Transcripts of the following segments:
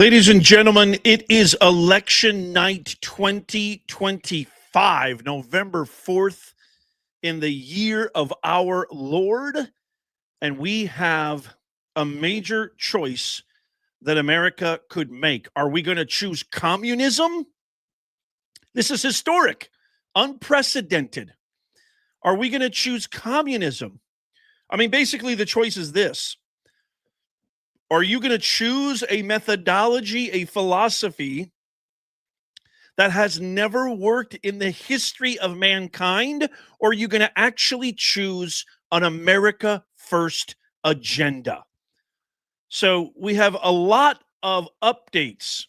Ladies and gentlemen, it is election night 2025, November 4th, in the year of our Lord. And we have a major choice that America could make. Are we going to choose communism? This is historic, unprecedented. Are we going to choose communism? I mean, basically, the choice is this. Are you going to choose a methodology, a philosophy that has never worked in the history of mankind? Or are you going to actually choose an America First agenda? So we have a lot of updates,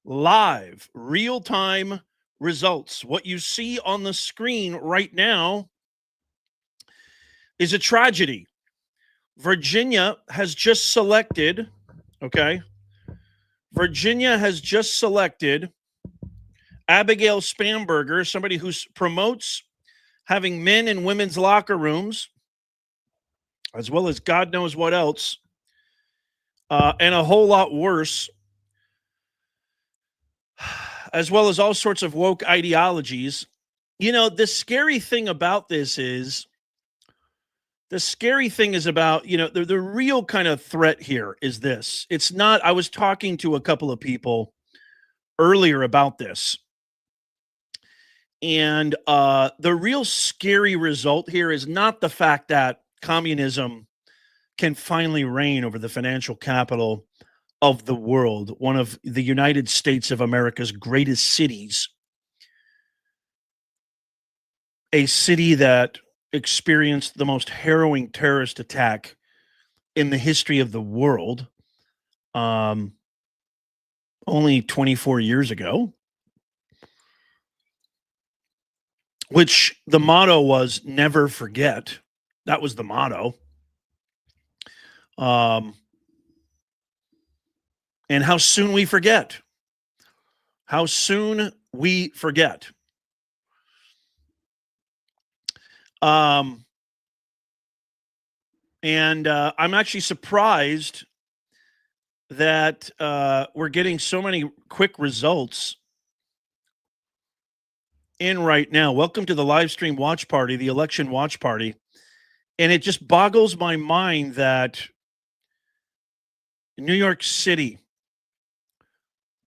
live, real-time results. What you see on the screen right now is a tragedy. Virginia has just selected, Virginia has just selected Abigail Spanberger, somebody who promotes having men and women's locker rooms, as well as God knows what else, and a whole lot worse, as well as all sorts of woke ideologies. You know, the scary thing about this is, the real kind of threat here is this. It's not, I was talking to a couple of people earlier about this. And the real scary result here is not the fact that communism can finally reign over the financial capital of the world, one of the United States of America's greatest cities, a city that experienced the most harrowing terrorist attack in the history of the world only 24 years ago, which the motto was never forget. That was the motto. And how soon we forget. How soon we forget. I'm actually surprised that we're getting so many quick results in right now. Welcome to the live stream watch party, the election watch party. And it just boggles my mind that New York City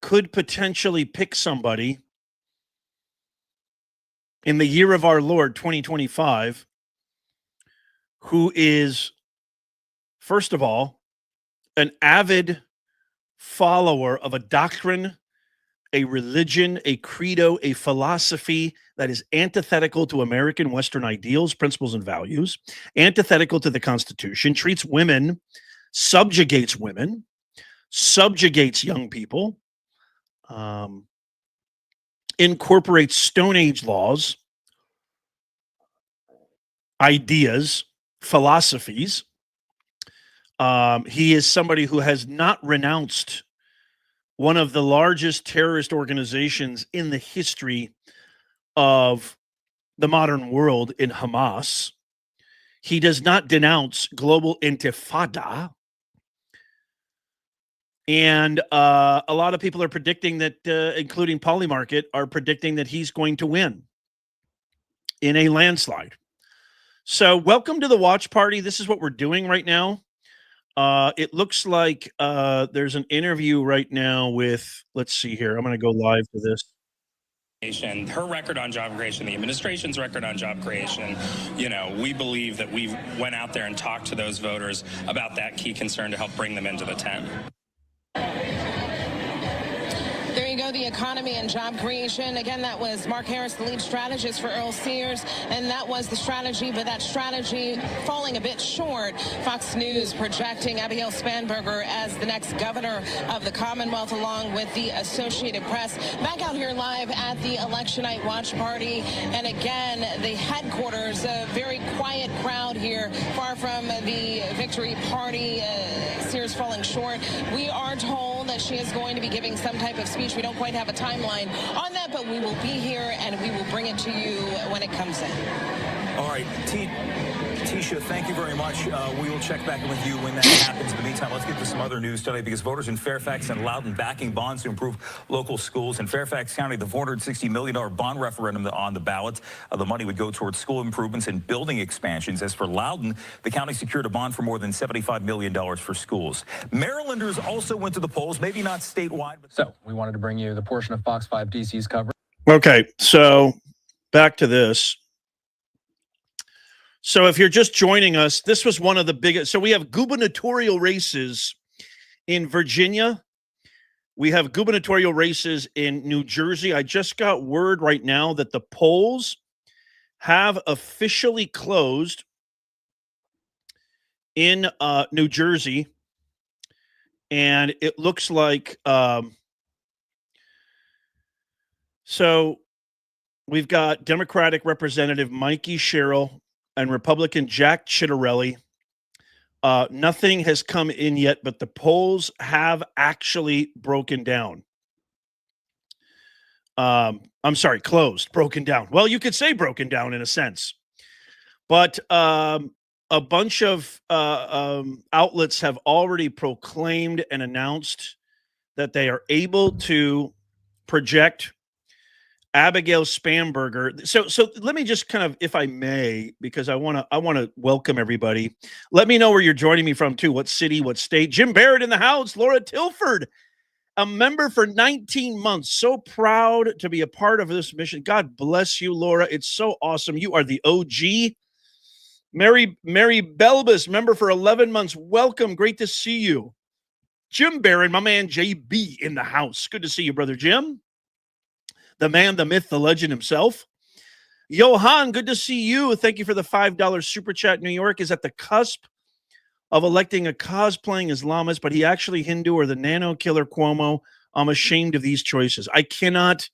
could potentially pick somebody in the year of our Lord, 2025, who is, first of all, an avid follower of a doctrine, a religion, a credo, a philosophy that is antithetical to American Western ideals, principles, and values, antithetical to the Constitution, treats women, subjugates young people, incorporates Stone Age laws, ideas, philosophies. He is somebody who has not renounced one of the largest terrorist organizations in the history of the modern world in Hamas. He does not denounce global intifada. And a lot of people are predicting that, including Polymarket, are predicting that he's going to win in a landslide. So welcome to the watch party. This is what we're doing right now. It looks like there's an interview right now with, let's see here. I'm going to go live for this. Her record on job creation, the administration's record on job creation, you know, we believe that we went out there and talked to those voters about that key concern to help bring them into the tent. There you go, the economy and job creation. Again, that was Mark Harris, the lead strategist for Earl Sears, and that was the strategy, but that strategy falling a bit short. Fox News projecting Abigail Spanberger as the next governor of the Commonwealth, along with the Associated Press. Back out here live at the election night watch party, and again, the headquarters, a very quiet crowd here, far from the victory party. Sears falling short. We are told that she is going to be giving some type of speech. We don't quite have a timeline on that, but we will be here and we will bring it to you when it comes in. All right, T. Tisha, thank you very much. We will check back in with you when that happens. In the meantime, let's get to some other news today because voters in Fairfax and Loudoun backing bonds to improve local schools. In Fairfax County, the $460 million bond referendum on the ballot. The money would go towards school improvements and building expansions. As for Loudoun, the county secured a bond for more than $75 million for schools. Marylanders also went to the polls, maybe not statewide. So we wanted to bring you the portion of Fox 5 DC's coverage. Okay, so back to this. So if you're just joining us, this was one of the biggest. So we have gubernatorial races in Virginia. We have gubernatorial races in New Jersey. I just got word right now that the polls have officially closed in New Jersey. And it looks like, so we've got Democratic Representative Mikey Sherrill and Republican Jack Chitterelli. Nothing has come in yet, but the polls have actually broken down. I'm sorry, closed, broken down. Well, you could say broken down in a sense. But a bunch of outlets have already proclaimed and announced that they are able to project Abigail Spanberger. So let me just kind of, if I may, because I want to welcome everybody. Let me know where you're joining me from too. What city, what state? Jim Barrett in the house. Laura Tilford, a member for 19 months. So proud to be a part of this mission. God bless you, Laura. It's so awesome. You are the OG. Mary Belbus, member for 11 months. Welcome. Great to see you. Jim Barrett, my man JB in the house. Good to see you, brother Jim. The man, the myth, the legend himself. Johan, good to see you. Thank you for the $5 super chat. New York is at the cusp of electing a cosplaying Islamist, but he actually Hindu or the nano killer Cuomo. I'm ashamed of these choices. I cannot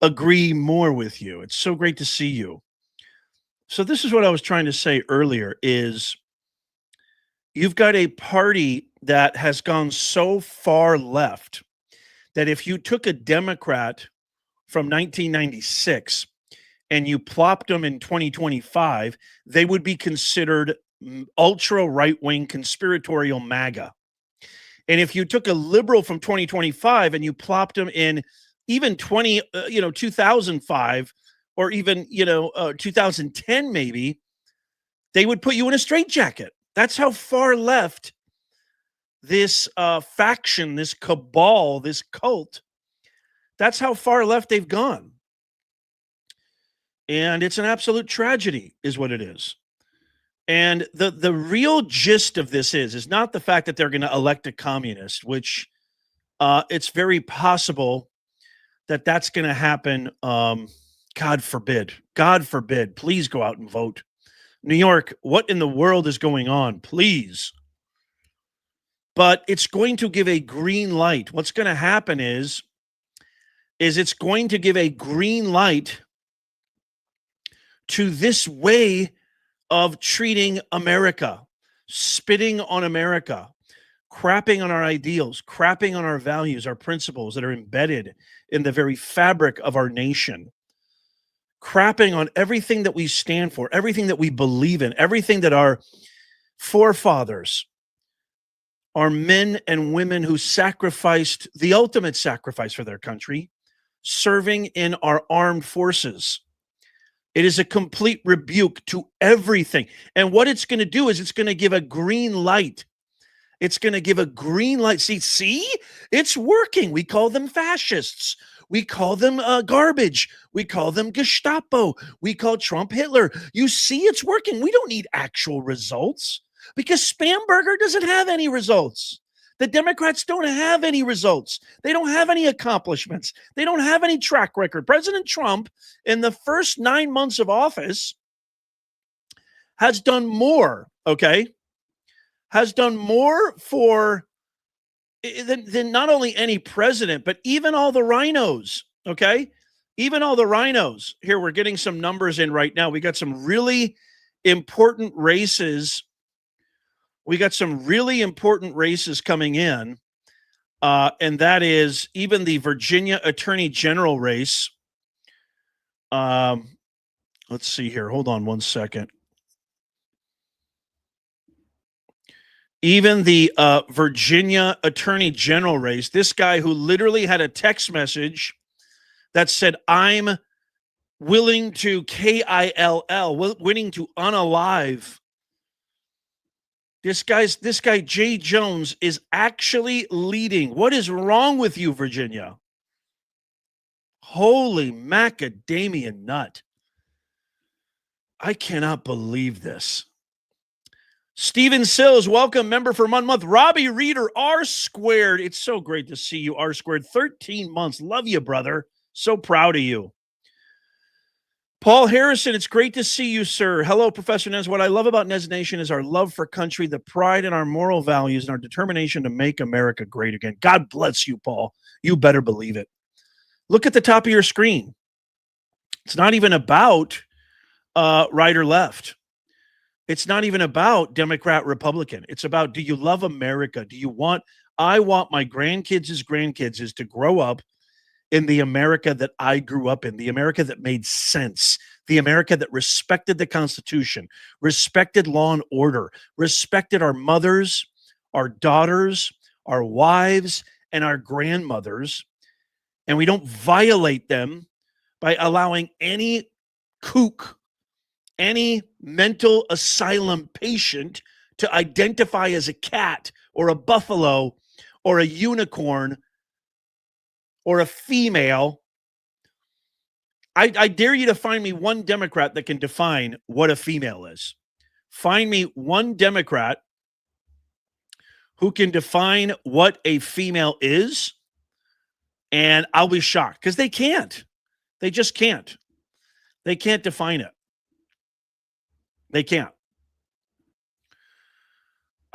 agree more with you. It's so great to see you. So this is what I was trying to say earlier is you've got a party that has gone so far left that if you took a Democrat from 1996 and you plopped them in 2025, they would be considered ultra right-wing conspiratorial MAGA. And if you took a liberal from 2025 and you plopped them in even 2005 or even 2010 maybe, they would put you in a straitjacket. That's how far left this faction, this cabal, this cult, that's how far left they've gone. And it's an absolute tragedy is what it is. And the real gist of this is not the fact that they're going to elect a communist, which it's very possible that that's going to happen. God forbid. God forbid. Please go out and vote. New York, what in the world is going on? Please. But it's going to give a green light. What's going to happen is it's going to give a green light to this way of treating America, spitting on America, crapping on our ideals, crapping on our values, our principles that are embedded in the very fabric of our nation, crapping on everything that we stand for, everything that we believe in, everything that our forefathers, our men and women who sacrificed the ultimate sacrifice for their country, serving in our armed forces. It is a complete rebuke to everything. And what it's going to do is it's going to give a green light. It's going to give a green light. See, it's working. We call them fascists. We call them garbage. We call them Gestapo. We call Trump Hitler. You see, it's working. We don't need actual results because Spanberger doesn't have any results. The Democrats don't have any results. They don't have any accomplishments. They don't have any track record. President Trump, in the first 9 months of office, has done more, has done more for than not only any president, but even all the rhinos, even all the rhinos. Here, we're getting some numbers in right now. We got some really important races. We got some really important races coming in, and that is even the Virginia Attorney General race. Let's see here. Hold on one second. Even the Virginia Attorney General race, this guy who literally had a text message that said, I'm willing to KILL, willing to unalive. This guy, Jay Jones, is actually leading. What is wrong with you, Virginia? Holy macadamia nut. I cannot believe this. Stephen Sills, welcome, member for 1 month. Robbie Reeder, R squared. It's so great to see you, R squared. 13 months. Love you, brother. So proud of you. Paul Harrison, it's great to see you, sir. Hello, Professor Nez. What I love about Nez Nation is our love for country, the pride in our moral values, and our determination to make America great again. God bless you, Paul. You better believe it. Look at the top of your screen. It's not even about right or left. It's not even about Democrat, Republican. It's about, do you love America? I want my grandkids' is to grow up in the America that I grew up in, the America that made sense, the America that respected the Constitution, respected law and order, respected our mothers, our daughters, our wives, and our grandmothers. And we don't violate them by allowing any kook, any mental asylum patient to identify as a cat or a buffalo or a unicorn or a female. I dare you to find me one Democrat that can define what a female is. Find me one Democrat who can define what a female is, and I'll be shocked, because they can't. They just can't. They can't define it. They can't.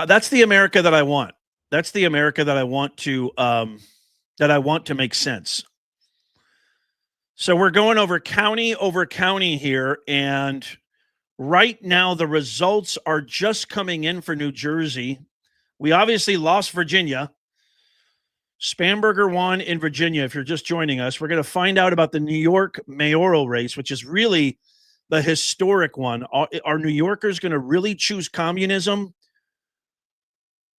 That's the America that I want. That's the America that I want to make sense. So we're going over county here, and right now the results are just coming in for New Jersey. We obviously lost Virginia. Spanberger won in Virginia. If you're just joining us, we're going to find out about the New York mayoral race, which is really the historic one. Are New Yorkers going to really choose communism?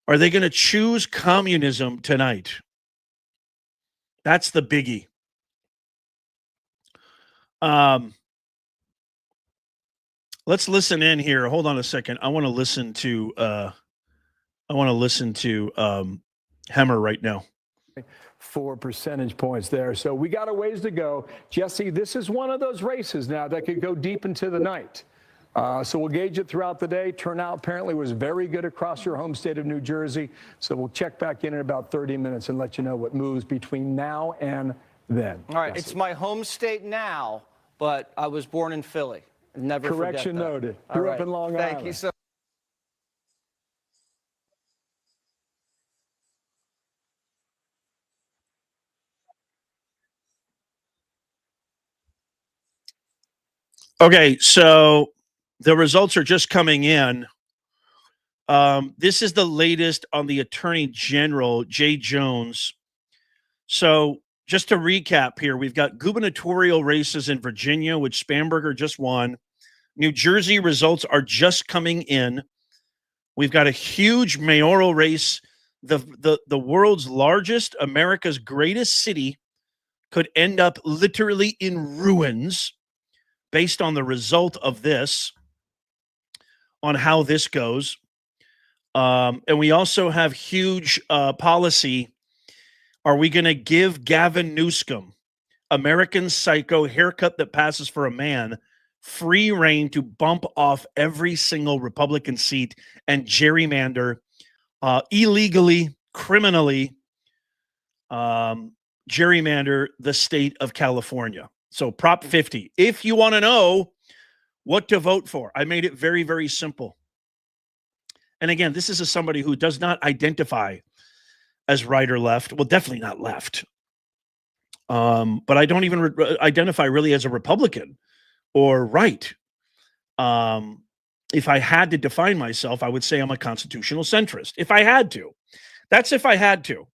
Are they going to choose communism tonight? That's the biggie. Let's listen in here. Hold on a second. I want to listen to Hemmer right now. 4 percentage points there. So we got a ways to go. Jesse, this is one of those races now that could go deep into the night. So we'll gauge it throughout the day. Turnout apparently was very good across your home state of New Jersey. So we'll check back in about 30 minutes and let you know what moves between now and then. All right, Jesse. It's my home state now, but I was born in Philly. Never Correction forget that. noted. Grew up in Long Island. Thank you so Okay, so the results are just coming in. This is the latest on the Attorney General, Jay Jones. So just to recap here, we've got gubernatorial races in Virginia, which Spanberger just won. New Jersey results are just coming in. We've got a huge mayoral race. The world's largest, America's greatest city could end up literally in ruins based on the result of this, on how this goes. And we also have huge policy. Are we going to give Gavin Newsom, American psycho haircut that passes for a man, free reign to bump off every single Republican seat and gerrymander illegally, criminally, gerrymander the state of California? So Prop 50. If you want to know what to vote for, I made it very, very simple. And again, this is somebody who does not identify as right or left. Well, definitely not left. But I don't even identify really as a Republican or right. If I had to define myself, I would say I'm a constitutional centrist. If I had to. That's if I had to.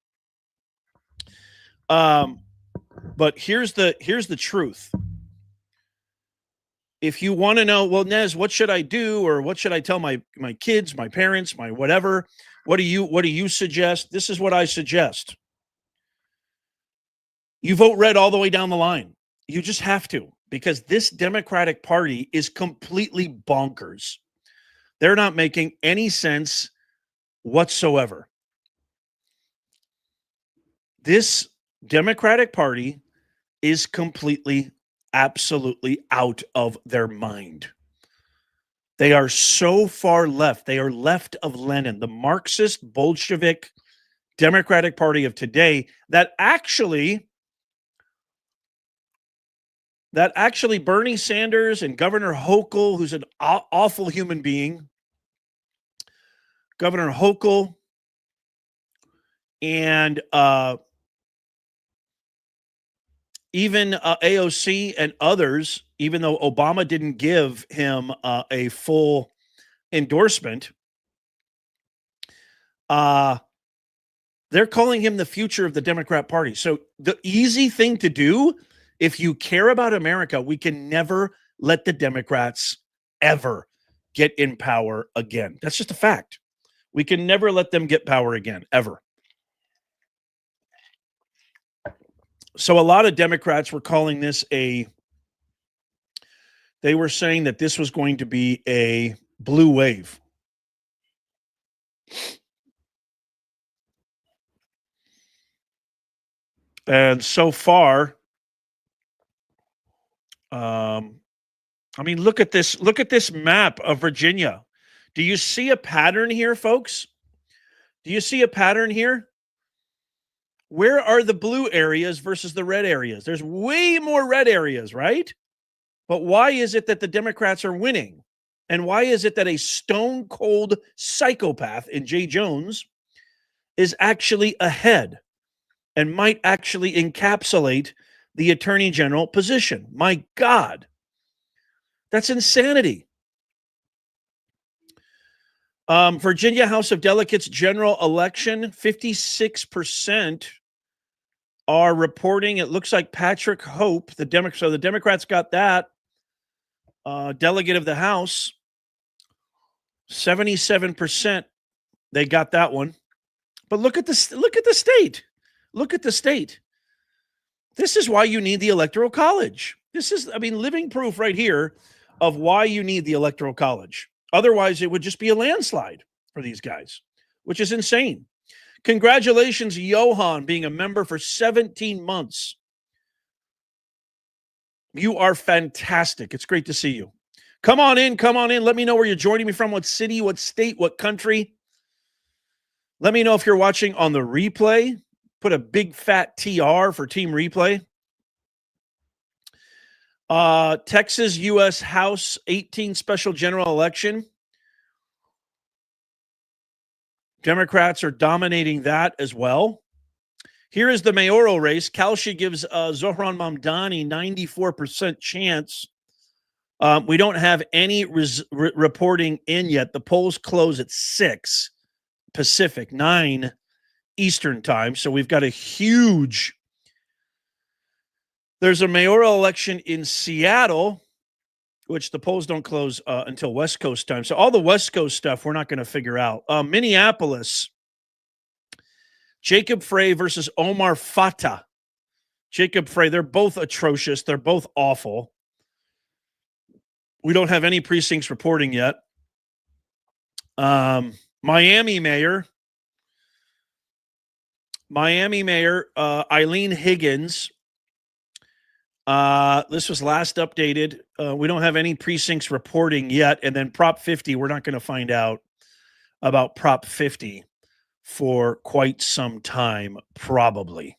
But here's the truth. If you want to know, well, Nez, what should I do? Or what should I tell my kids, my parents, my whatever? What do you suggest? This is what I suggest. You vote red all the way down the line. You just have to, because this Democratic Party is completely bonkers. They're not making any sense whatsoever. This Democratic Party is completely, absolutely out of their mind. They are so far left. They are left of Lenin, the Marxist Bolshevik Democratic Party of today that actually Bernie Sanders and Governor Hochul, who's an awful human being, Governor Hochul and even AOC and others, even though Obama didn't give him a full endorsement, they're calling him the future of the Democrat Party. So the easy thing to do, if you care about America, we can never let the Democrats ever get in power again. That's just a fact. We can never let them get power again, ever. So a lot of Democrats were calling this they were saying that this was going to be a blue wave. And so far, I mean, look at this map of Virginia. Do you see a pattern here, folks? Do you see a pattern here? Where are the blue areas versus the red areas? There's way more red areas, right? But why is it that the Democrats are winning? And why is it that a stone cold psychopath in Jay Jones is actually ahead and might actually encapsulate the attorney general position? My God, that's insanity. Virginia House of Delegates general election, 56% are reporting. It looks like Patrick Hope, so the Democrats got that. Delegate of the House, 77%. They got that one. But look at the state. Look at the state. This is why you need the Electoral College. This is, living proof right here of why you need the Electoral College. Otherwise, it would just be a landslide for these guys, which is insane. Congratulations, Johan, being a member for 17 months. You are fantastic. It's great to see you. Come on in. Let me know where you're joining me from, what city, what state, what country. Let me know if you're watching on the replay. Put a big fat TR for Team Replay. Texas U.S. House 18 special general election. Democrats are dominating that as well. Here is the mayoral race. Kalshi gives Zohran Mamdani 94% chance. We don't have any reporting in yet. The polls close at 6 Pacific, 9 Eastern time. So we've got a huge... There's a mayoral election in Seattle, which the polls don't close until West Coast time. So all the West Coast stuff we're not going to figure out. Minneapolis, Jacob Frey versus Omar Fatah. Jacob Frey, they're both atrocious. They're both awful. We don't have any precincts reporting yet. Miami mayor, Eileen Higgins. This was last updated. We don't have any precincts reporting yet. And then Prop 50, we're not going to find out about Prop 50 for quite some time, probably.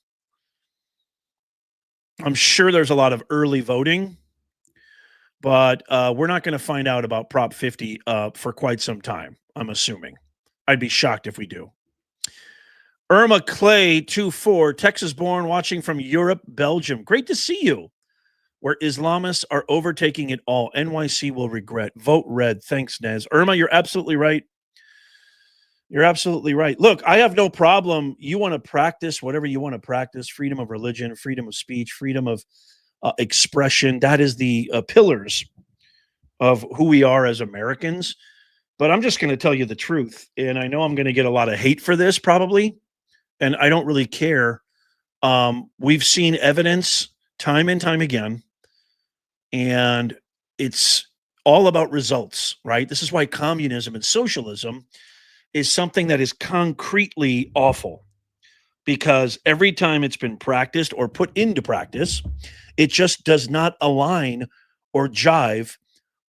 I'm sure there's a lot of early voting, but we're not going to find out about Prop 50 for quite some time, I'm assuming. I'd be shocked if we do. Irma Clay, 2-4, Texas-born, watching from Europe, Belgium. Great to see you. Where Islamists are overtaking it all. NYC will regret. Vote red. Thanks, Nez. Irma, you're absolutely right. You're absolutely right. Look, I have no problem. You want to practice whatever you want to practice. Freedom of religion, freedom of speech, freedom of expression. That is the pillars of who we are as Americans. But I'm just going to tell you the truth. And I know I'm going to get a lot of hate for this probably. And I don't really care. We've seen evidence time and time again. And it's all about results, right? This is why communism and socialism is something that is concretely awful. Because every time it's been practiced or put into practice, it just does not align or jive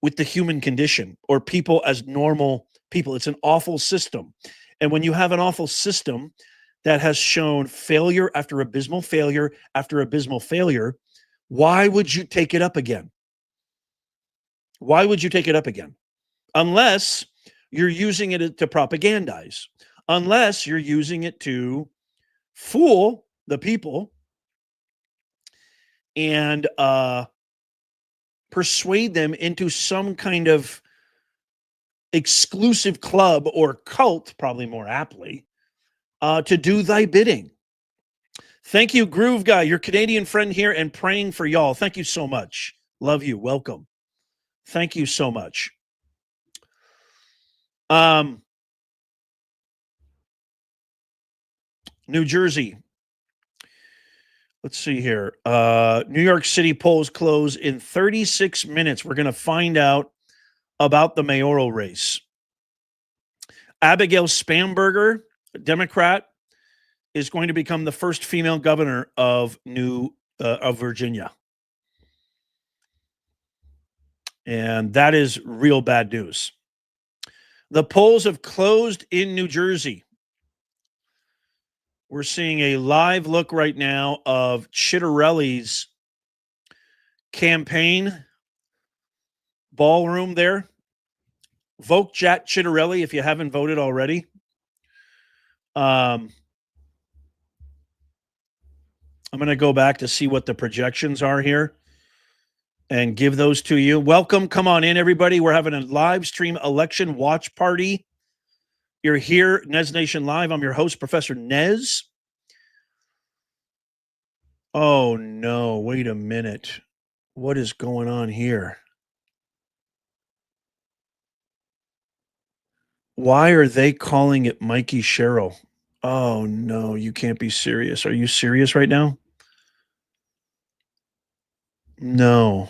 with the human condition or people as normal people. It's an awful system. And when you have an awful system that has shown failure after abysmal failure after abysmal failure, why would you take it up again? Why would you take it up again? Unless you're using it to propagandize, unless you're using it to fool the people and persuade them into some kind of exclusive club or cult, probably more aptly, to do thy bidding. Thank you, Groove Guy, your Canadian friend here, and praying for y'all. Thank you so much. Love you. Welcome. Thank you so much. New Jersey. Let's see here. New York City polls close in 36 minutes. We're going to find out about the mayoral race. Abigail Spanberger, a Democrat, is going to become the first female governor of Virginia. And that is real bad news. The polls have closed in New Jersey. We're seeing a live look right now of Chitterelli's campaign ballroom there. Vote Jack Chitterelli if you haven't voted already. I'm going to go back to see what the projections are here and give those to you. Welcome. Come on in, everybody. We're having a live stream election watch party. You're here, Nez Nation Live. I'm your host, Professor Nez. Oh, no. Wait a minute. What is going on here? Why are they calling it Mikey Sherrill? Oh, no. You can't be serious. Are you serious right now? No.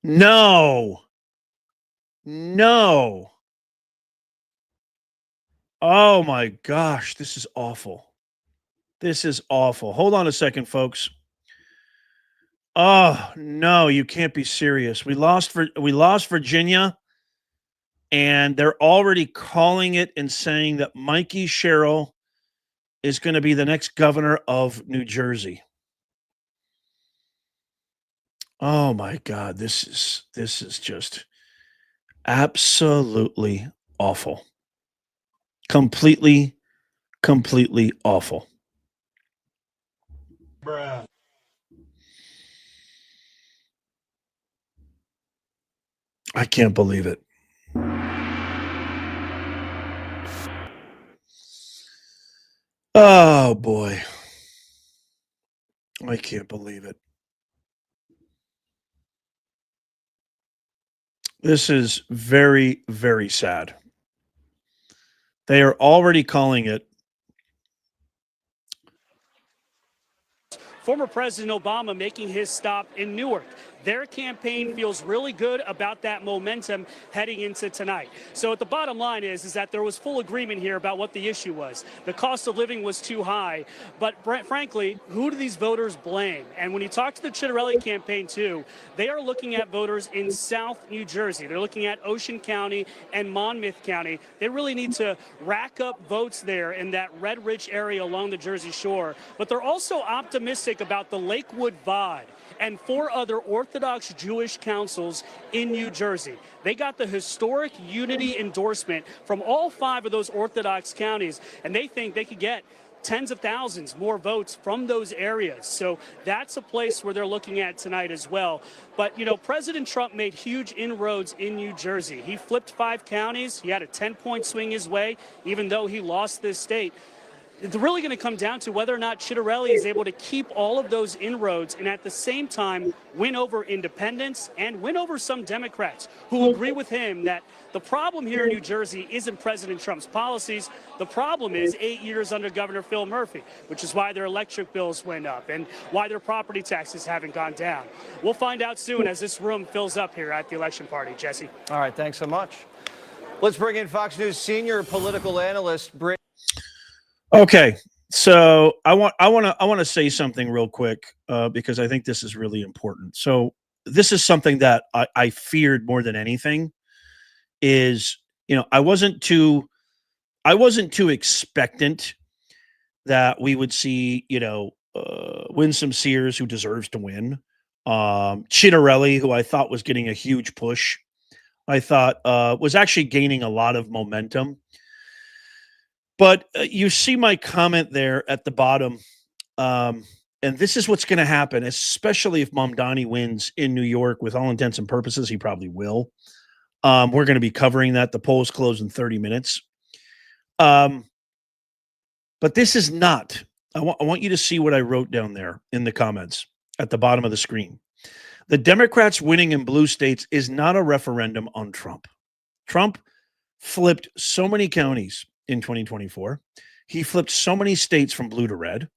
No. No. Oh my gosh, this is awful. This is awful. Hold on a second, folks. Oh, no, you can't be serious. We lost Virginia, and they're already calling it and saying that Mikey Sherrill is going to be the next governor of New Jersey. Oh my God, this is just absolutely awful. Completely awful. Bruh. I can't believe it. Oh boy. I can't believe it. This is very, very sad. They are already calling it. Former President Obama making his stop in Newark. Their campaign feels really good about that momentum heading into tonight. So at the bottom line is that there was full agreement here about what the issue was. The cost of living was too high, but frankly, who do these voters blame? And when you talk to the Chitterelli campaign too, they are looking at voters in South New Jersey. They're looking at Ocean County and Monmouth County. They really need to rack up votes there in that Red Ridge area along the Jersey Shore. But they're also optimistic about the Lakewood Vod and 4 other Orthodox Jewish councils in New Jersey. They got the historic unity endorsement from all 5 of those Orthodox counties, and they think they could get tens of thousands more votes from those areas. So that's a place where they're looking at tonight as well. But, you know, President Trump made huge inroads in New Jersey. He flipped 5 counties. He had a 10-point swing his way, even though he lost this state. It's really going to come down to whether or not Chitterelli is able to keep all of those inroads and at the same time win over independents and win over some Democrats who agree with him that the problem here in New Jersey isn't President Trump's policies. The problem is 8 years under Governor Phil Murphy, which is why their electric bills went up and why their property taxes haven't gone down. We'll find out soon as this room fills up here at the election party, Jesse. All right, thanks so much. Let's bring in Fox News senior political analyst, Britt. Okay, so I want to say something real quick because I think this is really important. So this is something that I feared more than anything. Is, I wasn't too expectant that we would see Winsome Sears, who deserves to win, Chitterelli, who I thought was getting a huge push, I thought was actually gaining a lot of momentum. But you see my comment there at the bottom, and this is what's going to happen, especially if Mamdani wins in New York. With all intents and purposes, he probably will. We're going to be covering that. The polls close in 30 minutes. But this is not. I want you to see what I wrote down there in the comments at the bottom of the screen. The Democrats winning in blue states is not a referendum on Trump. Trump flipped so many counties in 2024. He flipped so many states from blue to red.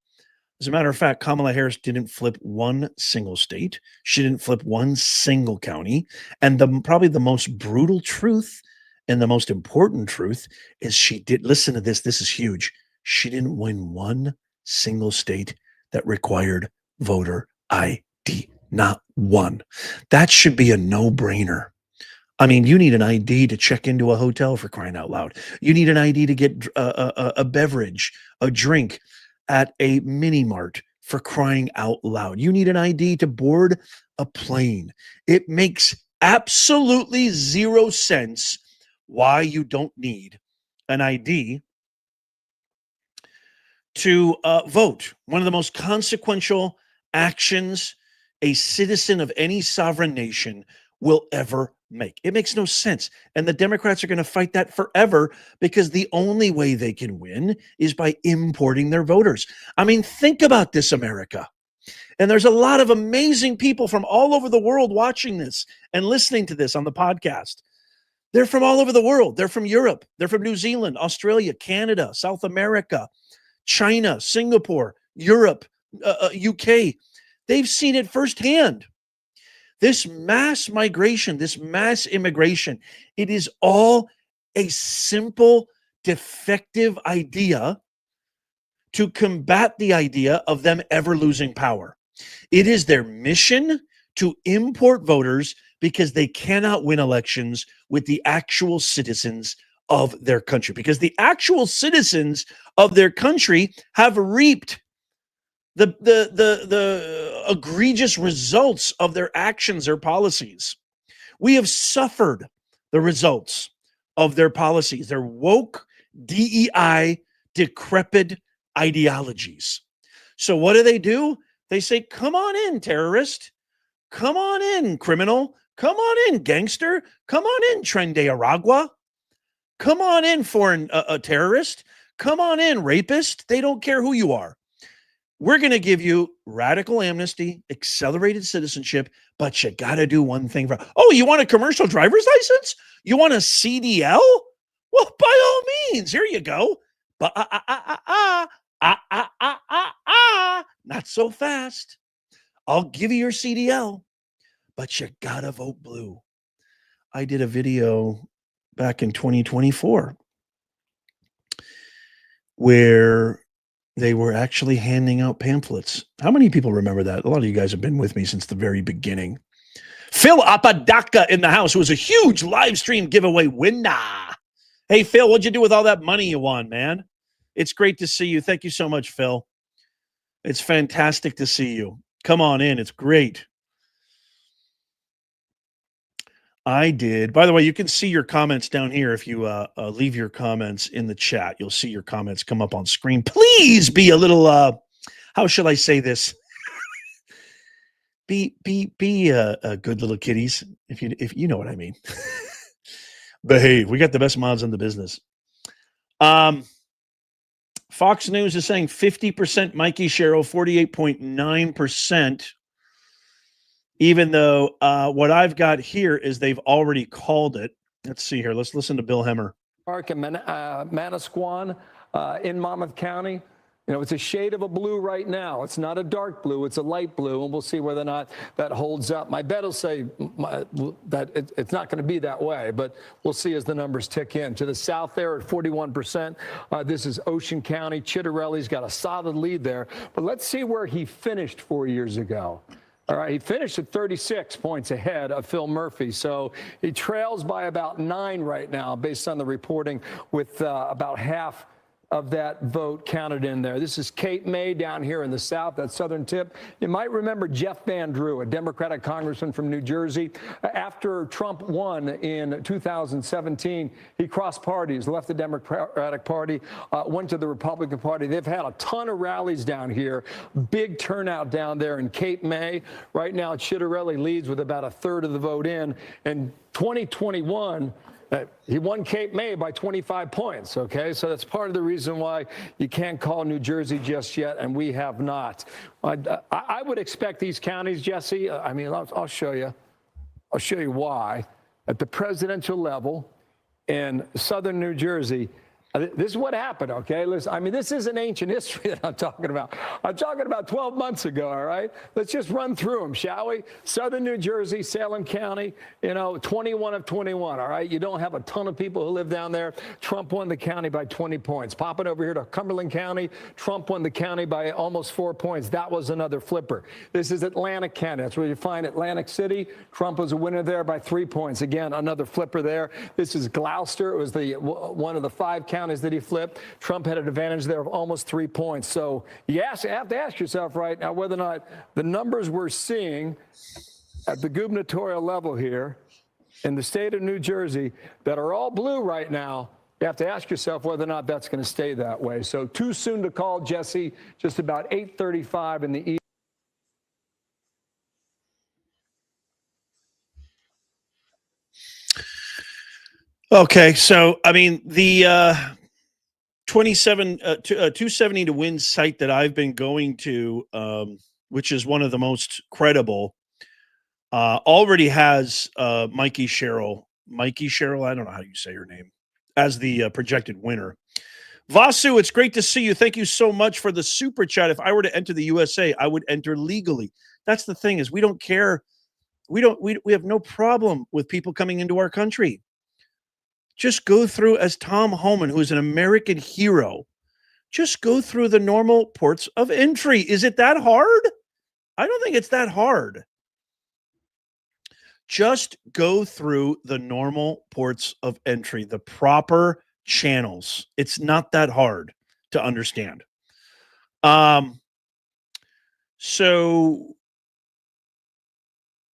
As a matter of fact, Kamala Harris didn't flip one single state. She didn't flip one single county. And probably the most brutal truth and the most important truth is she did, listen to this, this is huge. She didn't win one single state that required voter ID. Not one. That should be a no-brainer. I mean, you need an ID to check into a hotel, for crying out loud. You need an ID to get a beverage, a drink at a mini mart, for crying out loud. You need an ID to board a plane. It makes absolutely zero sense why you don't need an ID to vote. One of the most consequential actions a citizen of any sovereign nation will ever make. It makes no sense. And the Democrats are going to fight that forever because the only way they can win is by importing their voters. I mean, think about this, America. And there's a lot of amazing people from all over the world watching this and listening to this on the podcast. They're from all over the world. They're from Europe. They're from New Zealand, Australia, Canada, South America, China, Singapore, Europe, UK. They've seen it firsthand. This mass migration, this mass immigration, it is all a simple, defective idea to combat the idea of them ever losing power. It is their mission to import voters because they cannot win elections with the actual citizens of their country, because the actual citizens of their country have reaped the egregious results of their actions or policies. We have suffered the results of their policies, their woke, DEI, decrepit ideologies. So what do? They say, come on in, terrorist. Come on in, criminal. Come on in, gangster. Come on in, Tren de Aragua. Come on in, foreign terrorist. Come on in, rapist. They don't care who you are. We're going to give you radical amnesty, accelerated citizenship, but you got to do one thing. Oh, you want a commercial driver's license? You want a CDL? Well, by all means, here you go. But not so fast. I'll give you your CDL, but you got to vote blue. I did a video back in 2024 where they were actually handing out pamphlets. How many people remember that? A lot of you guys have been with me since the very beginning. Phil Apodaca in the house. It was a huge live stream giveaway winner. Hey, Phil, what'd you do with all that money you won, man? It's great to see you. Thank you so much, Phil. It's fantastic to see you. Come on in. It's great. I did. By the way, you can see your comments down here. If you leave your comments in the chat, you'll see your comments come up on screen. Please be a little, how shall I say this? be good little kitties, if you know what I mean. Behave. We got the best mods in the business. Fox News is saying 50% Mikey Sherrill, 48.9%. Even though what I've got here is they've already called it. Let's see here. Let's listen to Bill Hemmer. Park in Manasquan in Monmouth County. You know, it's a shade of a blue right now. It's not a dark blue. It's a light blue, and we'll see whether or not that holds up. My bet will say that it's not going to be that way, but we'll see as the numbers tick in. To the south there at 41%, this is Ocean County. Chitterelli's got a solid lead there, but let's see where he finished 4 years ago. All right, he finished at 36 points ahead of Phil Murphy, so he trails by about 9 right now based on the reporting, with about half of that vote counted in there. This is Cape May down here in the south, that southern tip. You might remember Jeff Van Drew, a Democratic congressman from New Jersey. After Trump won in 2017, he crossed parties, left the Democratic Party, went to the Republican Party. They've had a ton of rallies down here, big turnout down there in Cape May. Right now, Chitterelli leads with about a third of the vote in. And 2021, he won Cape May by 25 points, okay? So that's part of the reason why you can't call New Jersey just yet, and we have not. I would expect these counties, Jesse, I mean, I'll show you. I'll show you why. At the presidential level in southern New Jersey, this is what happened, okay? Listen, I mean, this isn't ancient history that I'm talking about. I'm talking about 12 months ago, all right? Let's just run through them, shall we? Southern New Jersey, Salem County, 21 of 21, all right? You don't have a ton of people who live down there. Trump won the county by 20 points. Popping over here to Cumberland County, Trump won the county by almost 4 points. That was another flipper. This is Atlantic County. That's where you find Atlantic City. Trump was a winner there by 3 points. Again, another flipper there. This is Gloucester. It was one of the 5 counties that he flipped. Trump had an advantage there of almost 3 points. So you have to ask yourself right now whether or not the numbers we're seeing at the gubernatorial level here in the state of New Jersey that are all blue right now, you have to ask yourself whether or not that's going to stay that way. So too soon to call, Jesse. Just about 8:35 in the evening. Okay, so I mean the 270 to win site that I've been going to, which is one of the most credible, already has Mikey Sherrill, I don't know how you say her name, as the projected winner. Vasu, it's great to see you. Thank you so much for the super chat. If I were to enter the USA, I would enter legally. That's the thing, is we don't care. We have no problem with people coming into our country. Just go through, as Tom Homan, who is an American hero, just go through the normal ports of entry. Is it that hard? I don't think it's that hard. Just go through the normal ports of entry, the proper channels. It's not that hard to understand. So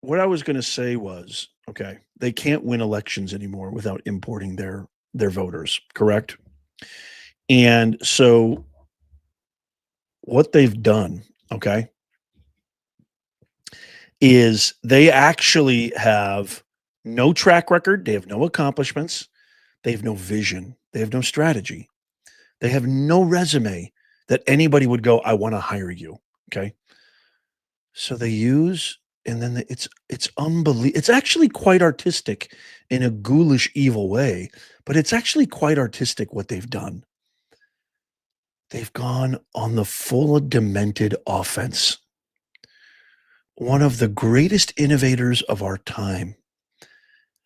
what I was going to say was, okay, they can't win elections anymore without importing their voters, correct? And so what they've done, okay, is they actually have no track record. They have no accomplishments. They have no vision. They have no strategy. They have no resume that anybody would go, I want to hire you, okay? So they use... And then it's unbelievable. It's actually quite artistic in a ghoulish, evil way, but it's actually quite artistic what they've done. They've gone on the full demented offense. One of the greatest innovators of our time.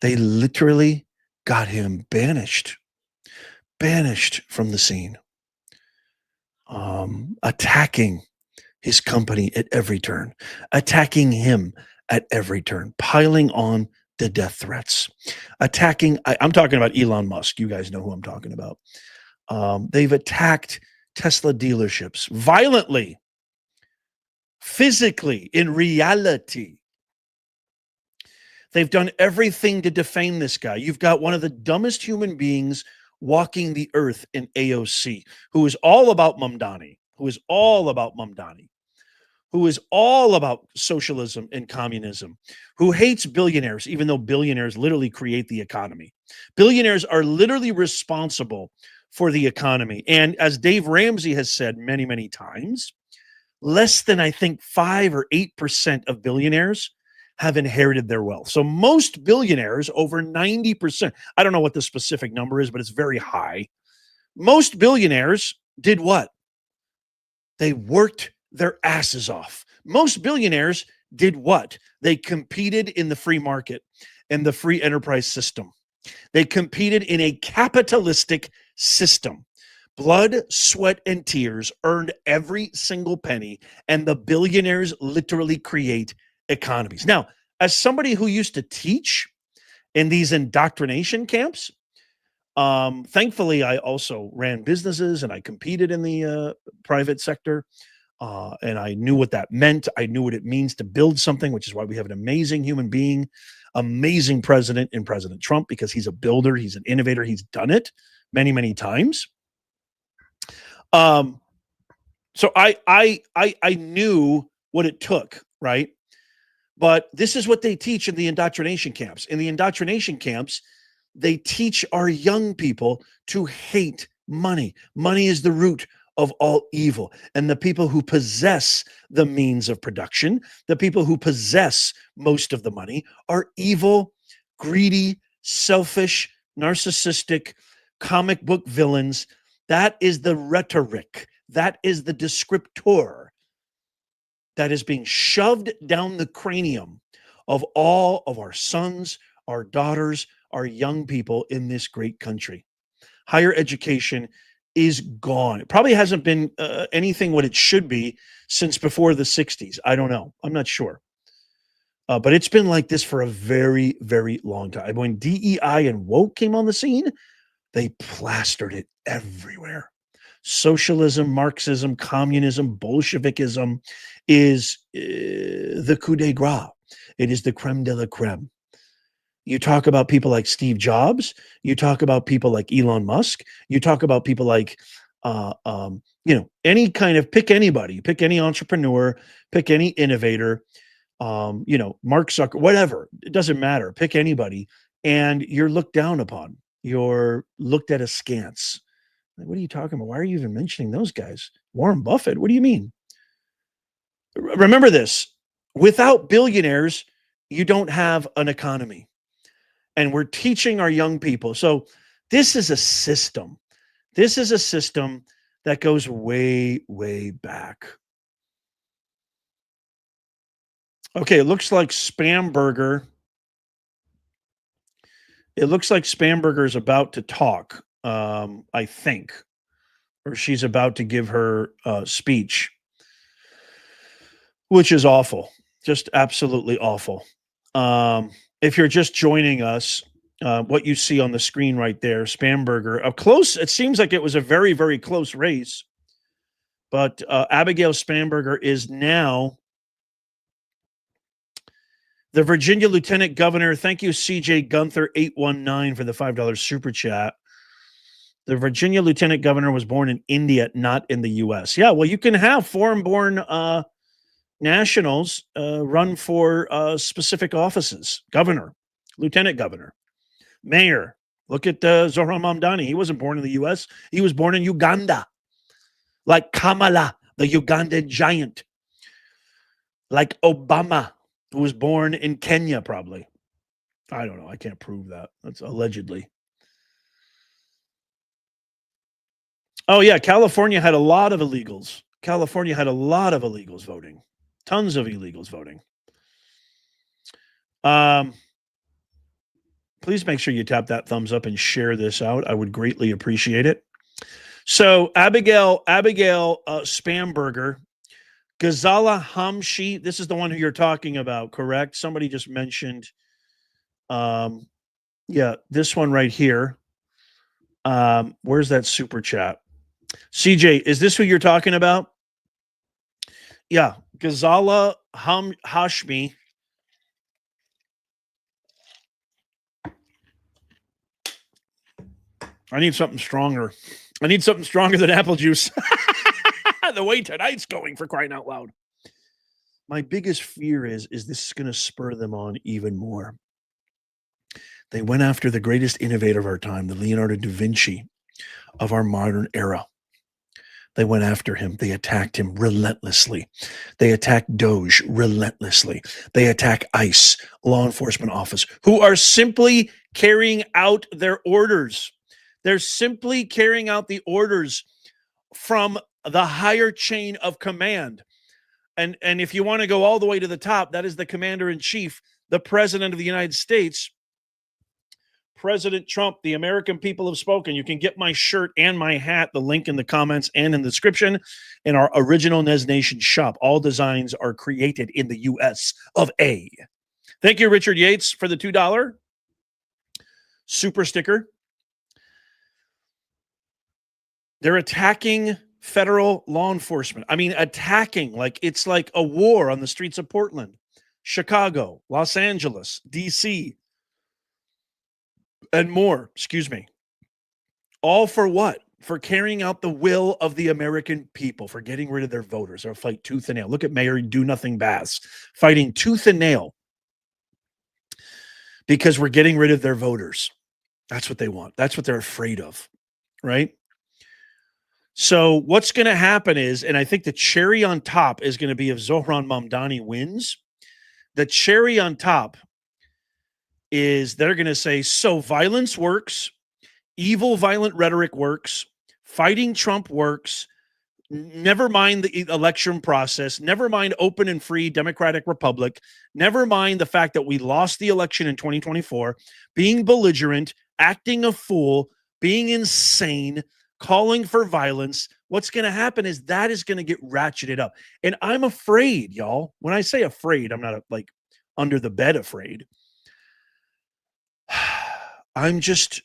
They literally got him banished from the scene, attacking his company at every turn, attacking him at every turn, piling on the death threats, attacking. I'm talking about Elon Musk. You guys know who I'm talking about. They've attacked Tesla dealerships violently, physically, in reality. They've done everything to defame this guy. You've got one of the dumbest human beings walking the earth in AOC, who is all about Mamdani, who is all about socialism and communism, who hates billionaires, even though billionaires literally create the economy. Billionaires are literally responsible for the economy. And as Dave Ramsey has said many, many times, less than, I think, 5 or 8% of billionaires have inherited their wealth. So most billionaires, over 90%, I don't know what the specific number is, but it's very high. Most billionaires did what? They worked their asses off. Most billionaires did what? They competed in the free market and the free enterprise system. They competed in a capitalistic system. Blood, sweat, and tears earned every single penny, and the billionaires literally create economies. Now, as somebody who used to teach in these indoctrination camps, thankfully, I also ran businesses and I competed in the private sector, and I knew what that meant. I knew what it means to build something, which is why we have an amazing human being, amazing president in President Trump, because he's a builder, he's an innovator, he's done it many, many times. So I knew what it took, right? But this is what they teach in the indoctrination camps. In the indoctrination camps, they teach our young people to hate money. Money is the root of all evil. And the people who possess the means of production, the people who possess most of the money, are evil, greedy, selfish, narcissistic, comic book villains. That is the rhetoric. That is the descriptor that is being shoved down the cranium of all of our sons, our daughters, our young people in this great country. Higher education is gone. It probably hasn't been anything what it should be since before the 60s. I don't know. I'm not sure. But it's been like this for a very, very long time. When DEI and woke came on the scene, they plastered it everywhere. Socialism, Marxism, communism, Bolshevikism is the coup de grace. It is the creme de la creme. You talk about people like Steve Jobs. You talk about people like Elon Musk. You talk about people like, any kind of, pick anybody, pick any entrepreneur, pick any innovator, Mark Zuckerberg, whatever. It doesn't matter. Pick anybody, and you're looked down upon. You're looked at askance. Like, what are you talking about? Why are you even mentioning those guys? Warren Buffett? What do you mean? Remember this. Without billionaires, you don't have an economy. And we're teaching our young people. So this is a system. This is a system that goes way, way back. Okay, it looks like Spamberger. It looks like Spamberger is about to talk, I think, or she's about to give her speech, which is awful, just absolutely awful. If you're just joining us, what you see on the screen right there, Spamberger, it seems like it was a very, very close race, but Abigail Spamberger is now the Virginia Lieutenant Governor. Thank you, CJ Gunther 819 for the $5 super chat. The Virginia Lieutenant Governor was born in India, not in the U.S. Yeah, well, you can have foreign-born nationals run for specific offices. Governor, Lieutenant Governor, Mayor. Look at Zohran Mamdani. He wasn't born in the U.S. He was born in Uganda. Like Kamala, the Ugandan giant. Like Obama, who was born in Kenya, probably. I don't know. I can't prove that. That's allegedly. Oh, yeah. California had a lot of illegals. California had a lot of illegals voting. Tons of illegals voting. Please make sure you tap that thumbs up and share this out. I would greatly appreciate it. So Abigail Spamberger, Ghazala Hamshi, this is the one who you're talking about, correct? Somebody just mentioned, this one right here. Where's that super chat? CJ, is this who you're talking about? Yeah, Ghazala Hashmi. I need something stronger. I need something stronger than apple juice. The way tonight's going, for crying out loud. My biggest fear is this is going to spur them on even more. They went after the greatest innovator of our time, the Leonardo da Vinci. of our modern era. They went after him. They attacked him relentlessly. They attacked Doge relentlessly. They attack ICE, law enforcement officers, who are simply carrying out their orders. They're simply carrying out the orders from the higher chain of command. And if you want to go all the way to the top, that is the commander-in-chief, the president of the United States, President Trump. The American people have spoken. You can get my shirt and my hat, the link in the comments and in the description, in our original Nez Nation shop. All designs are created in the U.S. of A. Thank you, Richard Yates, for the $2 super sticker. They're attacking federal law enforcement. I mean, attacking like it's like a war on the streets of Portland, Chicago, Los Angeles, D.C., and more. Excuse me. All for what? For carrying out the will of the American people, for getting rid of their voters. They'll fight tooth and nail. Look at Mayor Do-Nothing Bass fighting tooth and nail because we're getting rid of their voters. That's what they want. That's what they're afraid of, right? So what's going to happen is, and I think the cherry on top is going to be if Zohran Mamdani wins, the cherry on top is they're going to say, so violence works, evil, violent rhetoric works, fighting Trump works, never mind the election process, never mind open and free democratic republic, never mind the fact that we lost the election in 2024, being belligerent, acting a fool, being insane, calling for violence. What's going to happen is that is going to get ratcheted up. And I'm afraid, y'all. When I say afraid, I'm not like under the bed afraid. I'm just,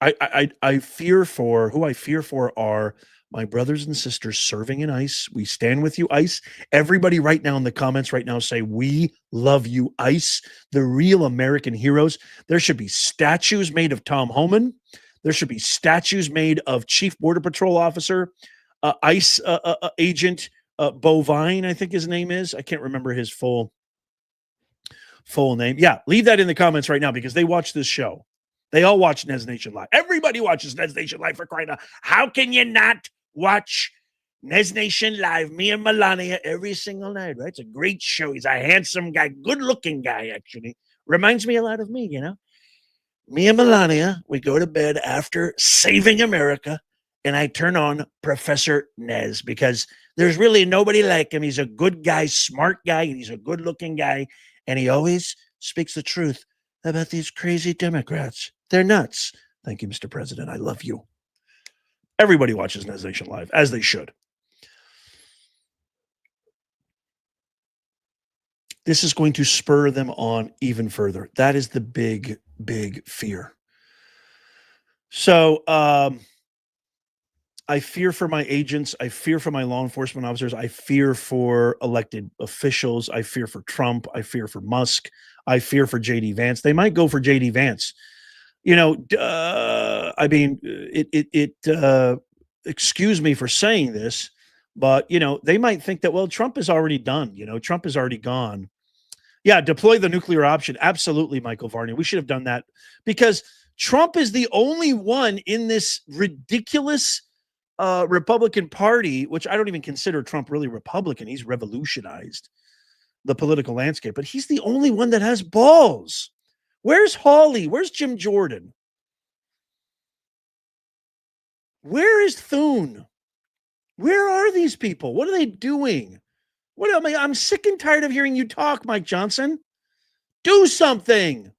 I fear for, who I fear for are my brothers and sisters serving in ICE. We stand with you, ICE. Everybody right now in the comments right now say, we love you, ICE, the real American heroes. There should be statues made of Tom Homan. There should be statues made of Chief Border Patrol Officer, ICE agent Bovine, I think his name is. I can't remember his full name. Yeah, leave that in the comments right now because they watch this show. They all watch Nez Nation Live. Everybody watches Nez Nation Live, for crying out. How can you not watch Nez Nation Live? Me and Melania every single night, right? It's a great show. He's a handsome guy, good-looking guy, actually. Reminds me a lot of me, you know? Me and Melania, we go to bed after Saving America, and I turn on Professor Nez because there's really nobody like him. He's a good guy, smart guy, and he's a good-looking guy, and he always speaks the truth about these crazy Democrats. They're nuts. Thank you, Mr. President. I love you. Everybody watches Nez Nation Live, as they should. This is going to spur them on even further. That is the big, big fear. So I fear for my agents. I fear for my law enforcement officers. I fear for elected officials. I fear for Trump. I fear for Musk. I fear for J.D. Vance. They might go for J.D. Vance. You know, I mean, excuse me for saying this, but, you know, they might think that, well, Trump is already done. You know, Trump is already gone. Yeah, deploy the nuclear option. Absolutely, Michael Varney. We should have done that because Trump is the only one in this ridiculous Republican Party, which I don't even consider Trump really Republican. He's revolutionized the political landscape, but he's the only one that has balls. Where's Hawley? Where's Jim Jordan? Where is Thune? Where are these people? What are they doing? What am I? I'm sick and tired of hearing you talk, Mike Johnson. Do something.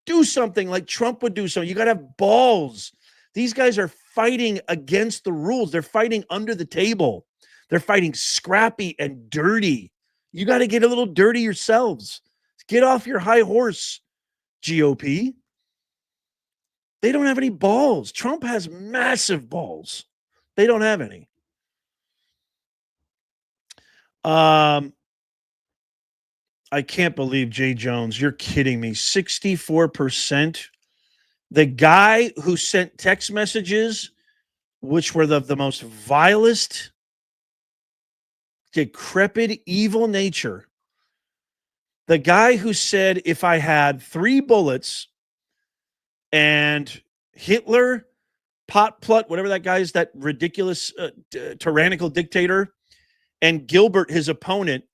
Do something like Trump would do something. You got to have balls. These guys are fighting against the rules. They're fighting under the table. They're fighting scrappy and dirty. You got to get a little dirty yourselves. Get off your high horse, GOP. They don't have any balls. Trump has massive balls. They don't have any. I can't believe Jay Jones. You're kidding me. 64%. The guy who sent text messages, which were the most vilest, decrepit, evil nature. The guy who said, if I had 3 bullets and Hitler Potplut, whatever that guy is, that ridiculous tyrannical dictator, and Gilbert, his opponent,